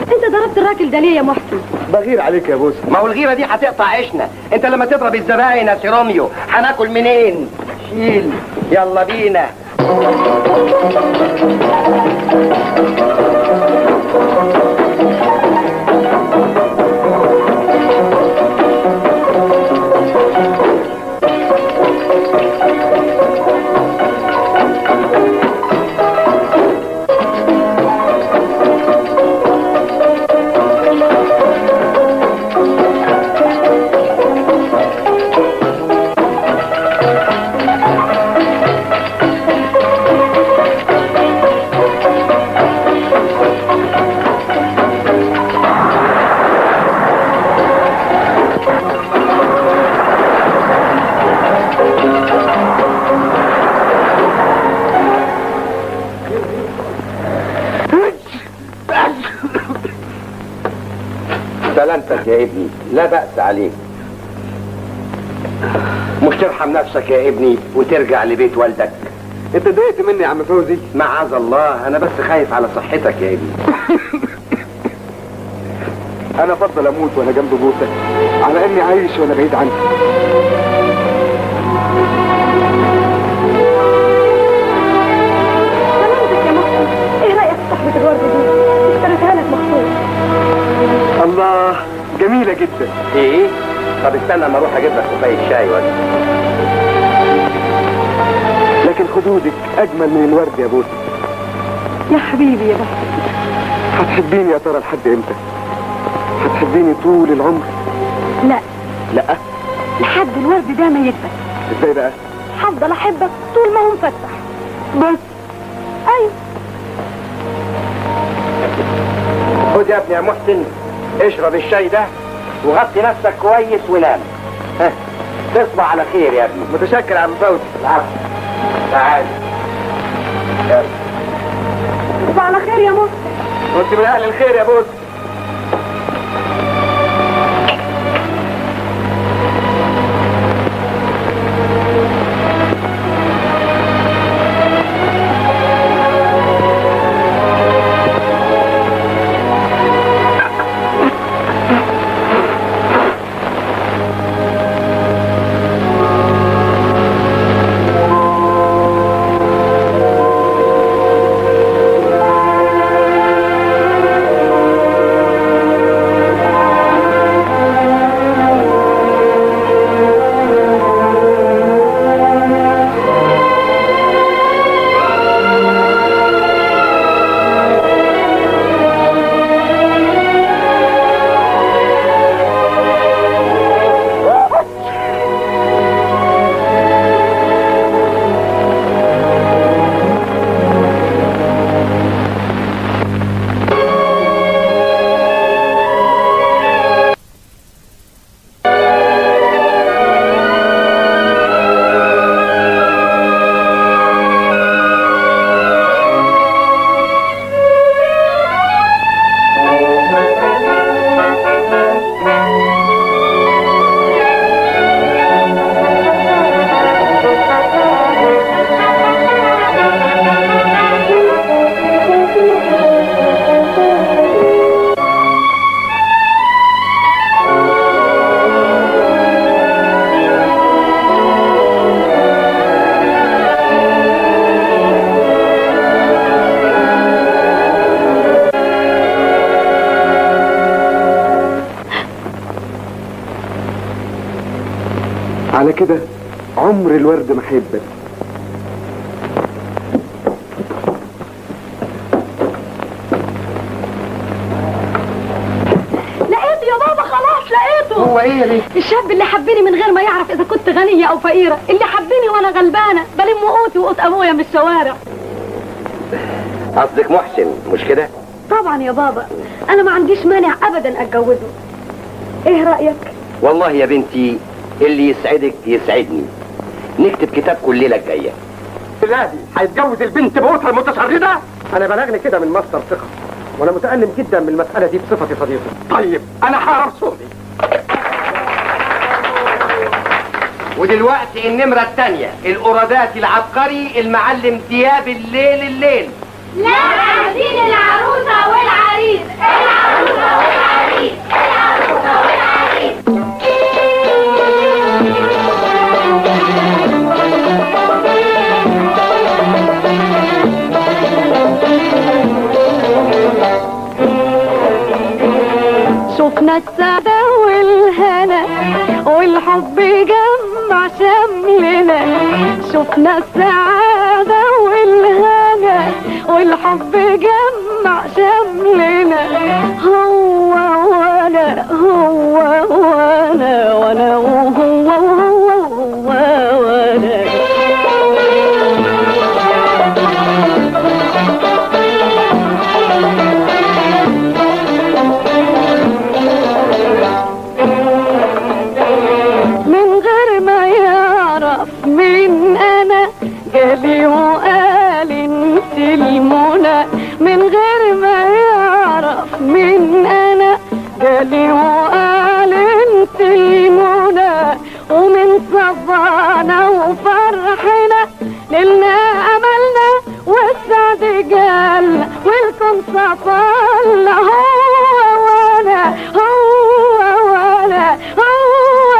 انت ضربت الراجل ده ليه يا محسن؟ بغير عليك يا بوسة. ما هو الغيره دي هتقطع عيشنا. انت لما تضرب الزباين يا سيروميو هناكل منين؟ شيل يلا بينا. سلامتك يا ابني، لا بأس عليك. مش ترحم نفسك يا ابني وترجع لبيت والدك؟ انت اتضايقت مني يا عم فوزي؟ معاذ الله، انا بس خايف على صحتك يا ابني. انا افضل اموت وانا جنب بوسك على اني عايش وانا بعيد عنك. سلامتك يا محسن، ايه رايك في صحبة الورد دي؟ اشتريتها لك مخصوص. الله، جميلة جدا. ايه؟ طب استنى اما اروح اجيب لك كوبايه شاي ولا. لكن خدودك اجمل من الورد يا بوسي. يا حبيبي يا محسن، هتحبيني يا ترى لحد امتى؟ هتحبيني طول العمر؟ لا لا. لحد الورد ده ما يدبل. ازاي بقى؟ هفضل احبك طول ما هو مفتح بس. ايوه. خد يا ابني يا محسن، اشرب الشاي ده وغطي نفسك كويس ونام. ها، تصبح على خير يا ابني. متشكر يا عم فوزي. العفو. تعال. يلا. تصبح على خير يا محسن. وانت من اهل الخير يا بوسي. على كده عمر الورد ما هيدبل. لقيته يا بابا، خلاص لقيته. هو ايه يا بيه؟ الشاب اللي حبني من غير ما يعرف اذا كنت غنية او فقيرة، اللي حبني وانا غلبانة بلم قوتي وقوت ابويا من الشوارع. قصدك محسن مش كده؟ طبعا يا بابا، انا ما عنديش مانع ابدا اتجوزه. ايه رأيك؟ والله يا بنتي اللي يسعدك يسعدني. نكتب كتاب كل ليله الجايه. الذي هيتجوز البنت بوتها المتشردة؟ انا بلغني كده من مصدر ثقة، وانا متألم جدا من المسألة دي بصفتي صديقي. طيب انا هعرف صوتي. ودلوقتي النمرة الثانية، الأورادات العبقري المعلم دياب الليل. لا عايزين العروسة والعريس، العروسة والعريس، العروسة والعريس. شفنا السعادة والهنا والحب جمع شملنا. شفنا السعادة والهنا والحب جمع شملنا. هو وانا هو وانا وانا وهو وهو وانا. من غير ما يعرف مين انا جالي وقال انت المنى. من غير ما يعرف مين انا جالي وقال انت المنى. من صفانا وفرحنا لنا أملنا والسعد جالنا والكون صفانا هو وانا هو وانا هو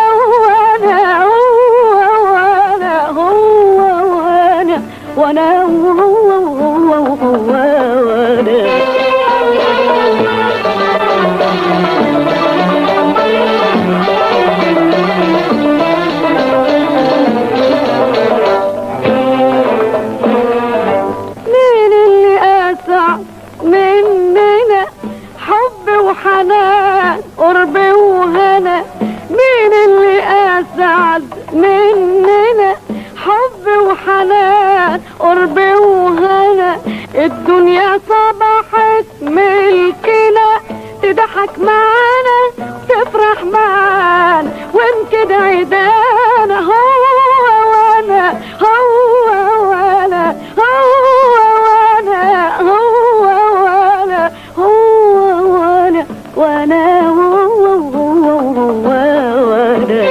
وانا هو وانا هو وانا وانا هو وانا. مننا حب وحنان قرب وهنا مين اللي أسعد مننا حب وحنان قرب وهنا الدنيا صبحت ملكنا تضحك معانا تفرح معانا وان كده عيدانا هو وانا هو وانا هو وانا هو وانا هو وانا وانا هو وانا.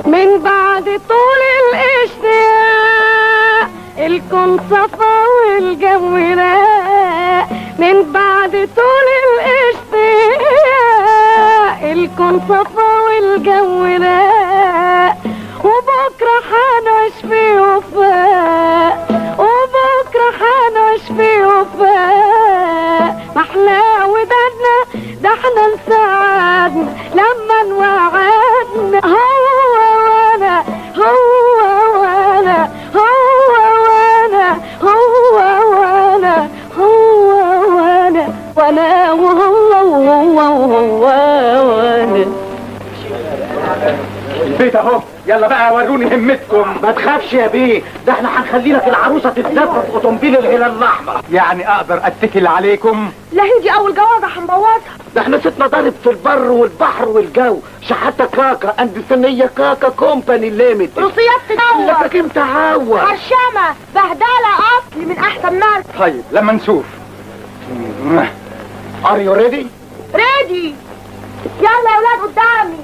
من بعد طول الاشتياق الكون صفا والجو راق من بعد طول الاشتياق الكون صفا والجو راق وبكره حنعيش في وفاء وبكره حنعيش في وفاء محلى ودادنا ده احنا انسعدنا لما انوعدنا هو وانا هو وانا هو وانا هو وانا هو وانا وانا وهو وانا. البيت اهو، يلا بقى وروني همتكم. ما تخافش يا بيه، ده احنا هنخلي لك العروسه تتزفف في اوتومبيل الهلال الاحمر. يعني اقدر اتكل عليكم؟ لا هي اول جوازه هنبوظها. ده احنا ستنا ضارب في البر والبحر والجو. شحاته كاكا اندسانيه كاكا كومباني ليميتد. روسيات تنور. لكن انت عوض. هرشمه بهدله اصلي من احسن مارك. طيب لما نشوف. ار يو ريدي؟ ريدي. يلا يا ولاد قدامي.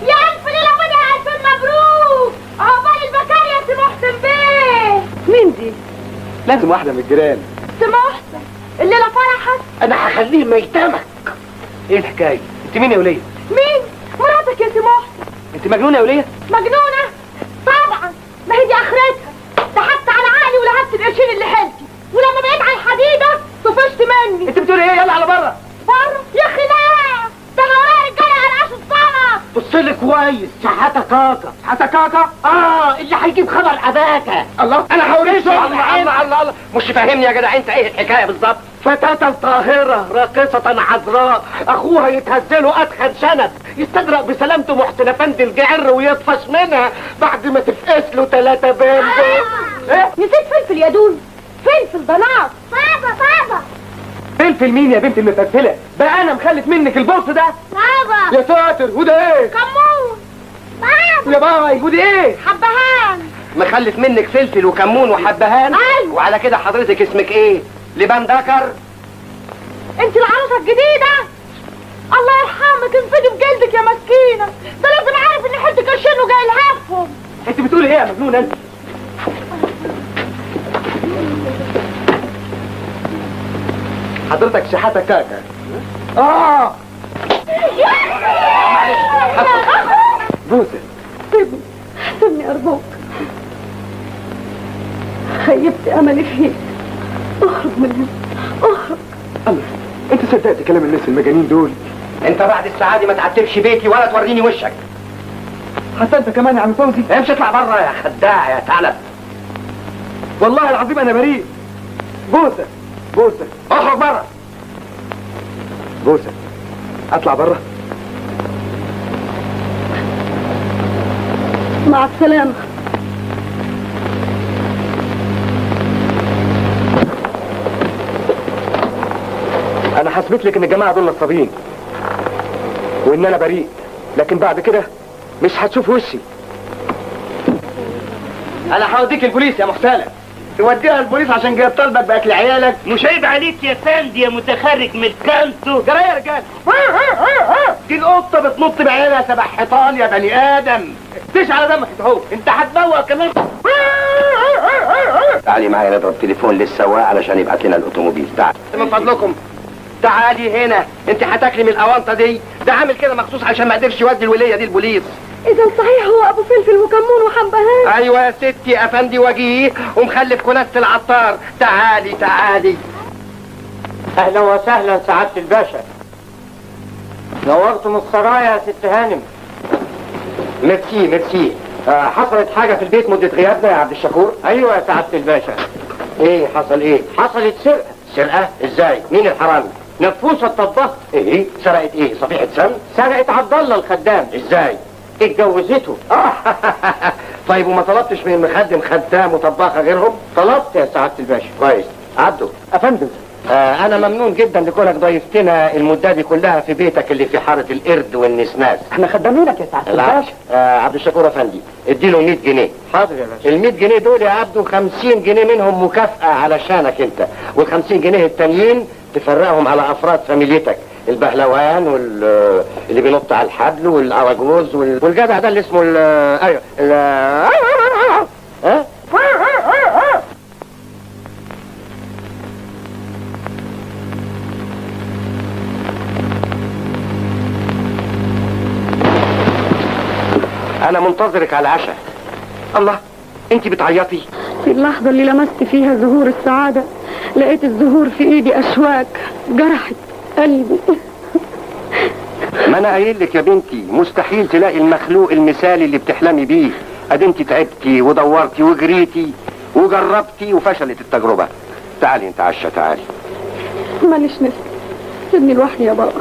يا الف ليله ودي الف مبروك. عقبال البكار يا سي محسن بيه. مين دي؟ لازم واحده من الجيران. سي محسن الليله فرحك. انا هخليه ميتمك. ايه الحكايه؟ انت مين يا وليه؟ مين؟ مراتك يا سي محسن. انت مجنونه يا وليه؟ مجنونه؟ طبعا، ما هي دي اخرتها. ضحكت على عقلي ولعبت القرشين اللي حيلتي ولما بقيت على الحديده طفشت مني. انت بتقولي ايه؟ يلا على بره. بره يا اخي لا، ده انا ورايا رجاله على قش الصلاه. بص لي كويس. شحاته كاكا. حتى كاكا؟ اللي هيجيب خبر اباكا. الله، انا هوريك. الله مش فاهمني يا جدع، انت ايه الحكايه بالظبط؟ فتاة القاهرة راقصة عذراء اخوها يتهزله ادخل شنب يستدرق بسلامته محسن افندي الجعر ويطفش منها بعد ما تفقس له 3 بنت. ايه؟ نسيت فلفل يا دول. فلفل ده نار. بابا فلفل مين يا بنت المتفلة؟ بقى انا مخلف منك البص ده؟ بابا يا ساتر، وده ايه؟ كمون. بابا يا باي، ودي ايه؟ حبهان. مخلف منك فلفل وكمون وحبهان؟ ايوه. وعلى كده حضرتك اسمك ايه؟ لبان دكر؟ انت العروسه الجديده؟ الله يرحمك انفدي بجلدك يا مسكينه، ده لازم عارف ان حد كشنه جاي لهفهم. انت بتقولي ايه يا مجنونه انت؟ حضرتك شحاته كاكا. بوسه. سيبني ارجوك، خيبت املي فيك. اخرج من هنا، اخرج. الله، انت صدقت كلام الناس المجانين دول؟ انت بعد الساعه دي ما تعتبش بيتي ولا توريني وشك. حتى انت كمان يا عم فوزي؟ امشي اطلع بره يا خداع يا ثعلب. والله العظيم انا بريء. بوسه بوسه، اخرج بره. بوسه، اطلع بره. مع السلامه. انا حسبت لك ان الجماعه دول نصابين. وان انا بريء، لكن بعد كده مش هتشوف وشي. انا هوديك البوليس يا محتال. توديها البوليس عشان جاي طالبك باكل عيالك؟ مش عيب عليك يا ساندي يا متخرج من كانتو؟ جرى يا رجال، دي القطه بتنط بعيالها سبع حيطان يا بني ادم. افتش على دمك اهو، انت هتبوق كمان. تعالي معايا نضرب تليفون للسواق علشان يبعت لنا الاوتوموبيل. تعالي من فضلكم تعالي هنا، انت هتاكلي من الاونطه دي. ده عامل كده مخصوص عشان ما قدرش يودي الوليه دي البوليس. اذا صحيح هو ابو فلفل وكمون وحنبهان؟ ايوه يا ستي، افندي وجيه ومخلف كناسه العطار. تعالي تعالي. اهلا وسهلا سعادة الباشا، نورتم السرايا يا ست هانم. ميرسي ميرسي. حصلت حاجه في البيت مده غيابنا يا عبد الشكور؟ ايوه يا سعادة الباشا. ايه حصل ايه؟ حصلت سرقة. سرقه؟ ازاي؟ مين الحرامي؟ نفوسة الطباخ. ايه؟ سرقت ايه؟ صفيحه سم؟ سرقت عبد الله الخدام. ازاي؟ اتجوزته. طيب وما طلبتش من مخدم خدام وطباخه غيرهم؟ طلبت يا سعادة الباشا. كويس. عبده. افندم. انا ممنون جدا لكونك ضيفتنا المده دي كلها في بيتك اللي في حاره القرد والنسناس. احنا خدامينك يا سعادة الباشا. عبد الشكور افندي، اديله 100 جنيه. حاضر يا باشا. ال 100 جنيه دول يا عبده 50 جنيه منهم مكافأة علشانك انت، وال 50 جنيه التانيين تفرقهم على افراد فاميليتك، البهلوان واللي بينط على الحبل والاراجوز والجدع ده اللي اسمه ايوه ها؟ انا منتظرك على العشاء. الله، انت بتعيطي؟ في اللحظة اللي لمست فيها زهور السعادة لقيت الزهور في ايدي اشواك جرحت قلبي. ما انا قايل لك يا بنتي مستحيل تلاقي المخلوق المثالي اللي بتحلمي بيه. ادي انت تعبتي ودورتي وجريتي وجربتي وفشلت التجربة. تعالي نتعشى تعالي. ماليش نفس، سيبني لوحدي يا بابا.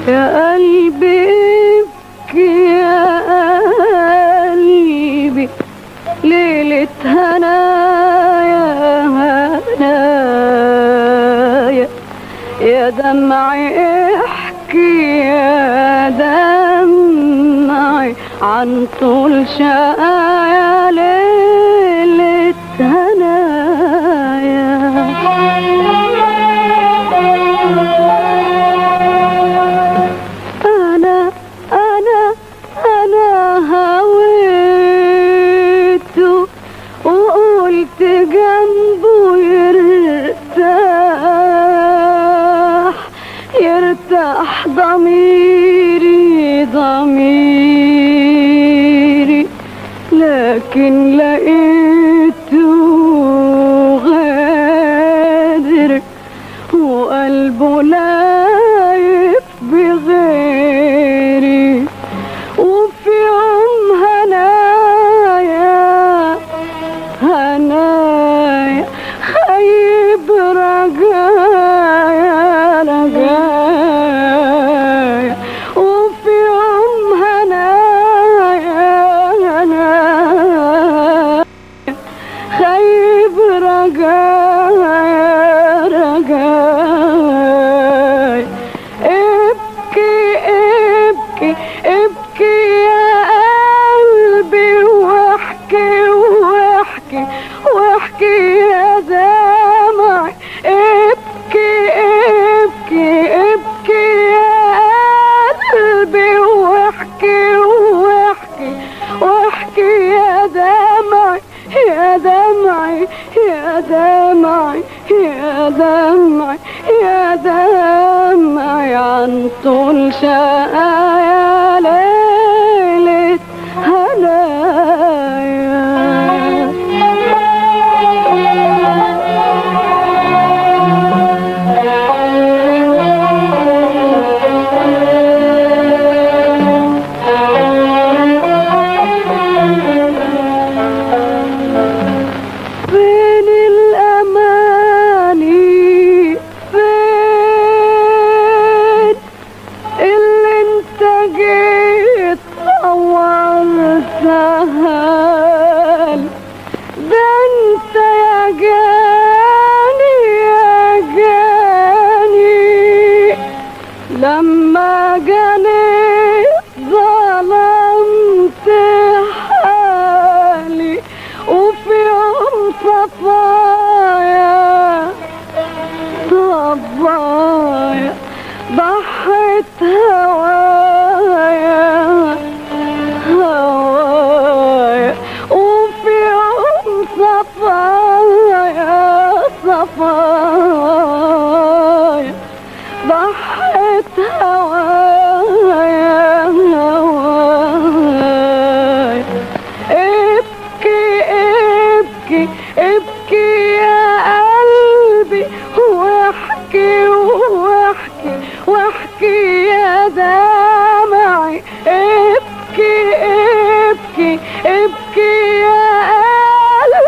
يا قلبي ابكي يا قلبي ليلة هنايا هنايا، يا دمعي احكي يا دمعي عن طول شقايا ليلة هنايا. أنا هويته وقلت جنبه يرتاح ضميري، لكن لقيته غادر وقلبه لايف بغيري. وفي يوم هنايا خيب رجايا، وفي يوم هنايا خيب رجايا. ابكي يا قلبي واحكي يا دمعي. ابكي يا قلبي واحكي يا دمعي يا دمعي يا دمعي عن طول شقايا ليلة هنايا. فين الأماني فين لما جنيت ظلمت حالي وفي يوم صفايا ضحت هوايا وفي يوم صفايا ضحت هوايا ابكي ابكي ابكي يا قلبي واحكي واحكي واحكي يا دمعي ابكي ابكي ابكي يا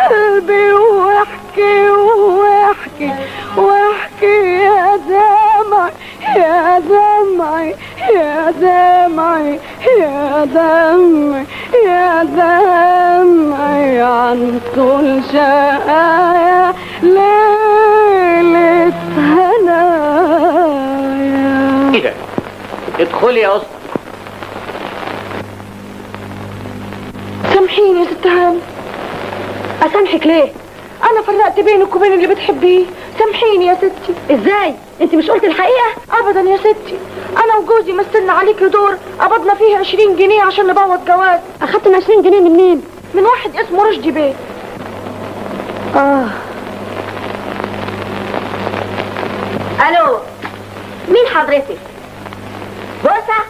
قلبي واحكي واحكي واحكي يا دمعي يا دمعي يا دمعي يا دمعي يا دمعي عن طول شقايا ليلة هنايا. ايه ده؟ ادخلي يا اسطى. سامحيني يا ست هاني. اسامحك ليه؟ انا فرقت بينك وبين اللي بتحبيه. سامحيني يا ستي. ازاي؟ انت مش قلت الحقيقه؟ ابدا يا ستي، انا وجوزي مثلنا عليكي دور قبضنا فيه 20 جنيه عشان نبوظ جواز. اخدت ال 20 جنيه من مين؟ من واحد اسمه رشدي بيه. الو، مين حضرتك؟ بوسه؟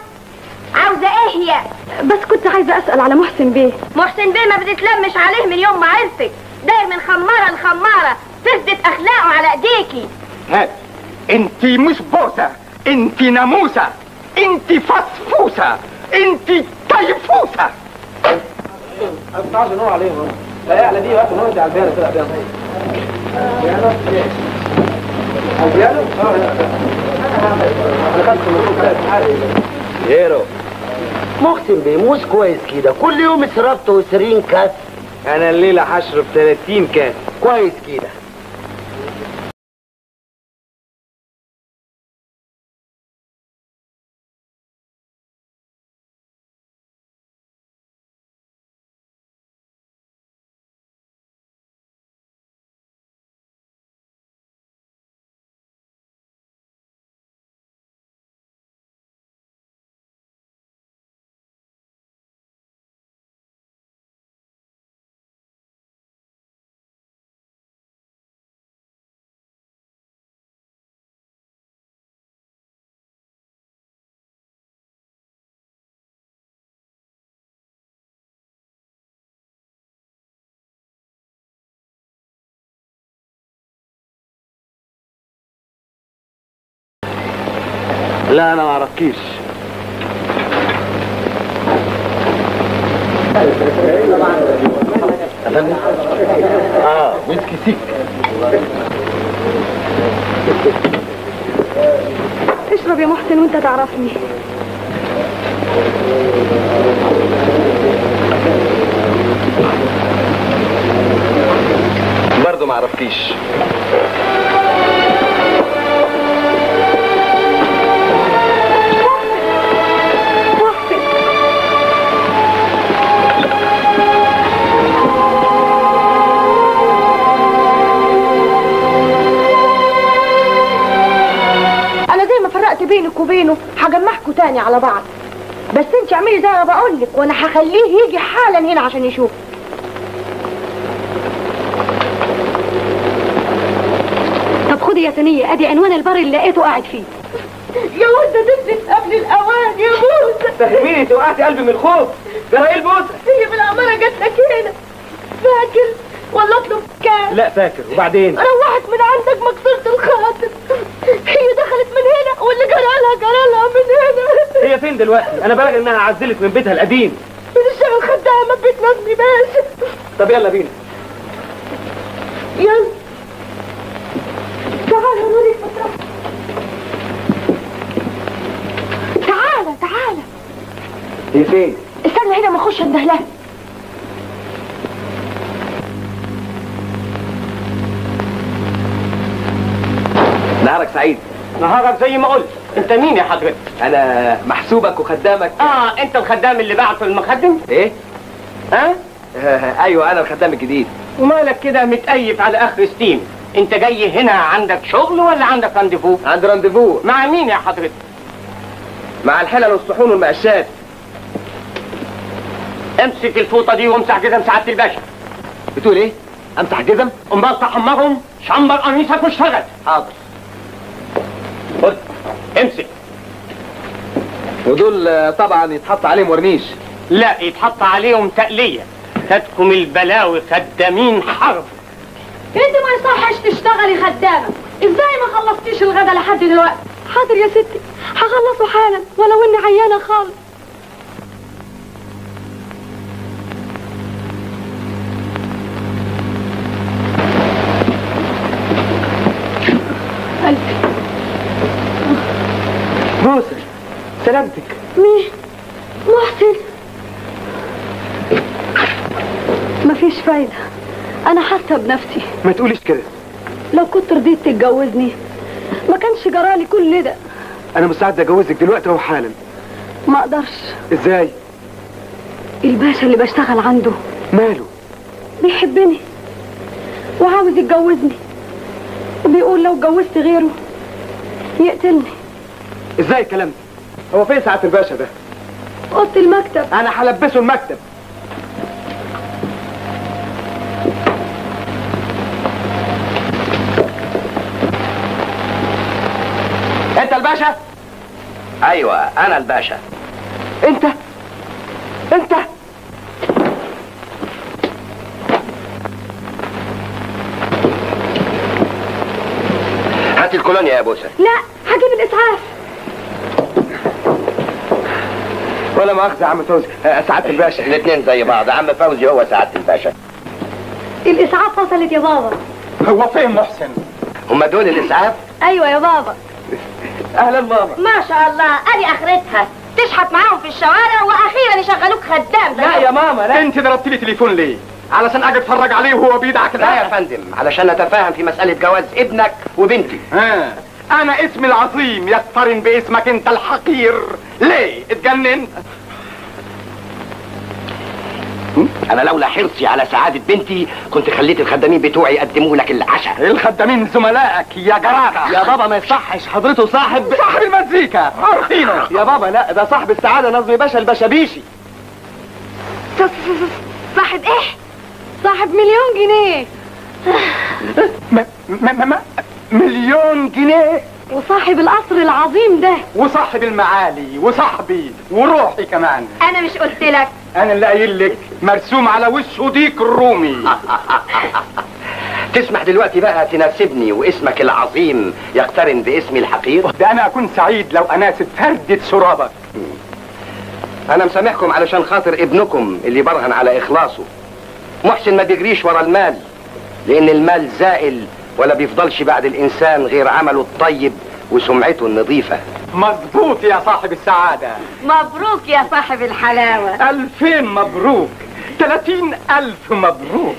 عاوزه ايه يا؟ بس كنت عايزه اسال على محسن بيه. محسن بيه ما بتتلمش عليه من يوم ما عرفك، داير من خماره لخماره، فسدت اخلاقه على ايديكي. هات، انت مش بوسه، انت ناموسه، انت فسفوسه، انت طيفوسه. ما تعرفش نور عليهم. لا على دي بقى نور على البيانو كده البيانو. غيره محسن بيه موس كويس كده، كل يوم شربته 20 كاس. انا الليله هشرب 30 كاس كويس كده. لا انا ما اعرفكيش. ويسكي سيك. اشرب يا محسن وانت تعرفني. برضه ما اعرفكيش. بينك وبينه هجمعكوا تاني على بعض، بس انت اعملي زي ما بقولك وانا هخليه يجي حالا هنا عشان يشوف. طب خدي يا ثانية، ادي عنوان البار اللي لقيته قاعد فيه. يا وزة تنزل قبل الاوان يا بوسة. فهميني، انت وقعتي قلبي من الخوف. جرى ايه البوسة؟ هي بالامارة جت لك هنا، فاكر ولا اطلب كام؟ لا فاكر. وبعدين روحت من عندك مكسورة الخاطر، هي دخلت من هنا واللي جرالها من هنا. هي فين دلوقتي؟ انا بلغ انها عزلت من بيتها القديم. من الشغل خدامة بيت نظمي باشا. طب يلا بينا. يلا تعالى نوريك مطرح. تعالى هي فين؟ استنى هنا ما اخش اندهلها. نهارك سعيد. نهارك زي ما قلت. انت مين يا حضرتك؟ انا محسوبك وخدامك. انت الخدام اللي بعته المخدم؟ ايه؟ ها؟ ايوه انا الخدام الجديد. ومالك كده متقيف على اخر ستيم؟ انت جاي هنا عندك شغل ولا عندك رانديفو؟ عندي رانديفو. مع مين يا حضرتك؟ مع الحلل والصحون والمقشات. امسك الفوطه دي وامسح جزم سعاده الباشا. بتقول ايه؟ امسح جزم؟ امال تحمرهم، شمبر قميصك واشتغل. حاضر. خد امسك. ودول طبعا يتحط عليهم ورنيش. لا، يتحط عليهم تقليه. تدكم البلاوي خدامين حرب. انت ما يصحش تشتغلي خدامه. ازاي ما خلصتيش الغدا لحد دلوقتي؟ حاضر يا ستي، هخلصه حالا ولو اني عيانه خالص. موسى سلامتك. مين؟ محسن. مفيش فايدة، أنا حاسة بنفسي. ما تقوليش كده. لو كنت رضيت تتجوزني ما كانش جرالي كل ده. أنا مستعد أجوزك دلوقتي أهو حالا. ما أقدرش. إزاي؟ الباشا اللي بشتغل عنده ماله؟ بيحبني وعاوز يتجوزني، وبيقول لو اتجوزت غيره يقتلني. إزاي الكلام ده؟ هو فين ساعة الباشا ده؟ اوضه المكتب. أنا هلبسه المكتب. انت الباشا؟ ايوه انا الباشا. انت هات الكولونيا يا بوسه. لا، هجيب الاسعاف. ولا مؤاخذة يا عم فوزي. سعادة الباشا. الاثنين زي بعض. عم فوزي هو سعاده الباشا. الاسعاف وصلت يا بابا. هو فين محسن؟ هم دول الاسعاف؟ ايوه يا بابا. أهلا ماما. ما شاء الله، ادي اخرتها تشحت معاهم في الشوارع واخيرا يشغلوك خدام. لا يا ماما لا. انت ضربت لي تليفون ليه؟ علشان اجي اتفرج عليه وهو بيدعك لا يا فندم، علشان نتفاهم في مساله جواز ابنك وبنتي. انا اسمي العظيم يقترن باسمك انت الحقير. ليه اتجنن؟ انا لولا حرصي على سعاده بنتي كنت خليت الخدامين بتوعي يقدموا لك العشاء. الخدامين زملائك يا جرادة. يا بابا ما يصحش، حضرته صاحب المزيكا عارفينه. يا بابا لا، ده صاحب السعادة نظمي باشا البشابيشي. صاحب ايه؟ صاحب مليون جنيه. مليون جنيه؟ وصاحب القصر العظيم ده. وصاحب المعالي وصاحبي وروحي كمان. انا مش قلت لك؟ انا اللي قايل لك مرسوم على وشه ديك الرومي. تسمح دلوقتي بقى تناسبني واسمك العظيم يقترن باسمي الحقير؟ ده انا اكون سعيد لو اناسب فردة سرابك. انا مسامحكم علشان خاطر ابنكم اللي برهن على اخلاصه. محسن ما بيجريش ورا المال، لان المال زائل ولا بيفضلش بعد الانسان غير عمله الطيب وسمعته النظيفة. مظبوط يا صاحب السعادة. مبروك يا صاحب الحلاوة. 2000 مبروك. 30,000 مبروك.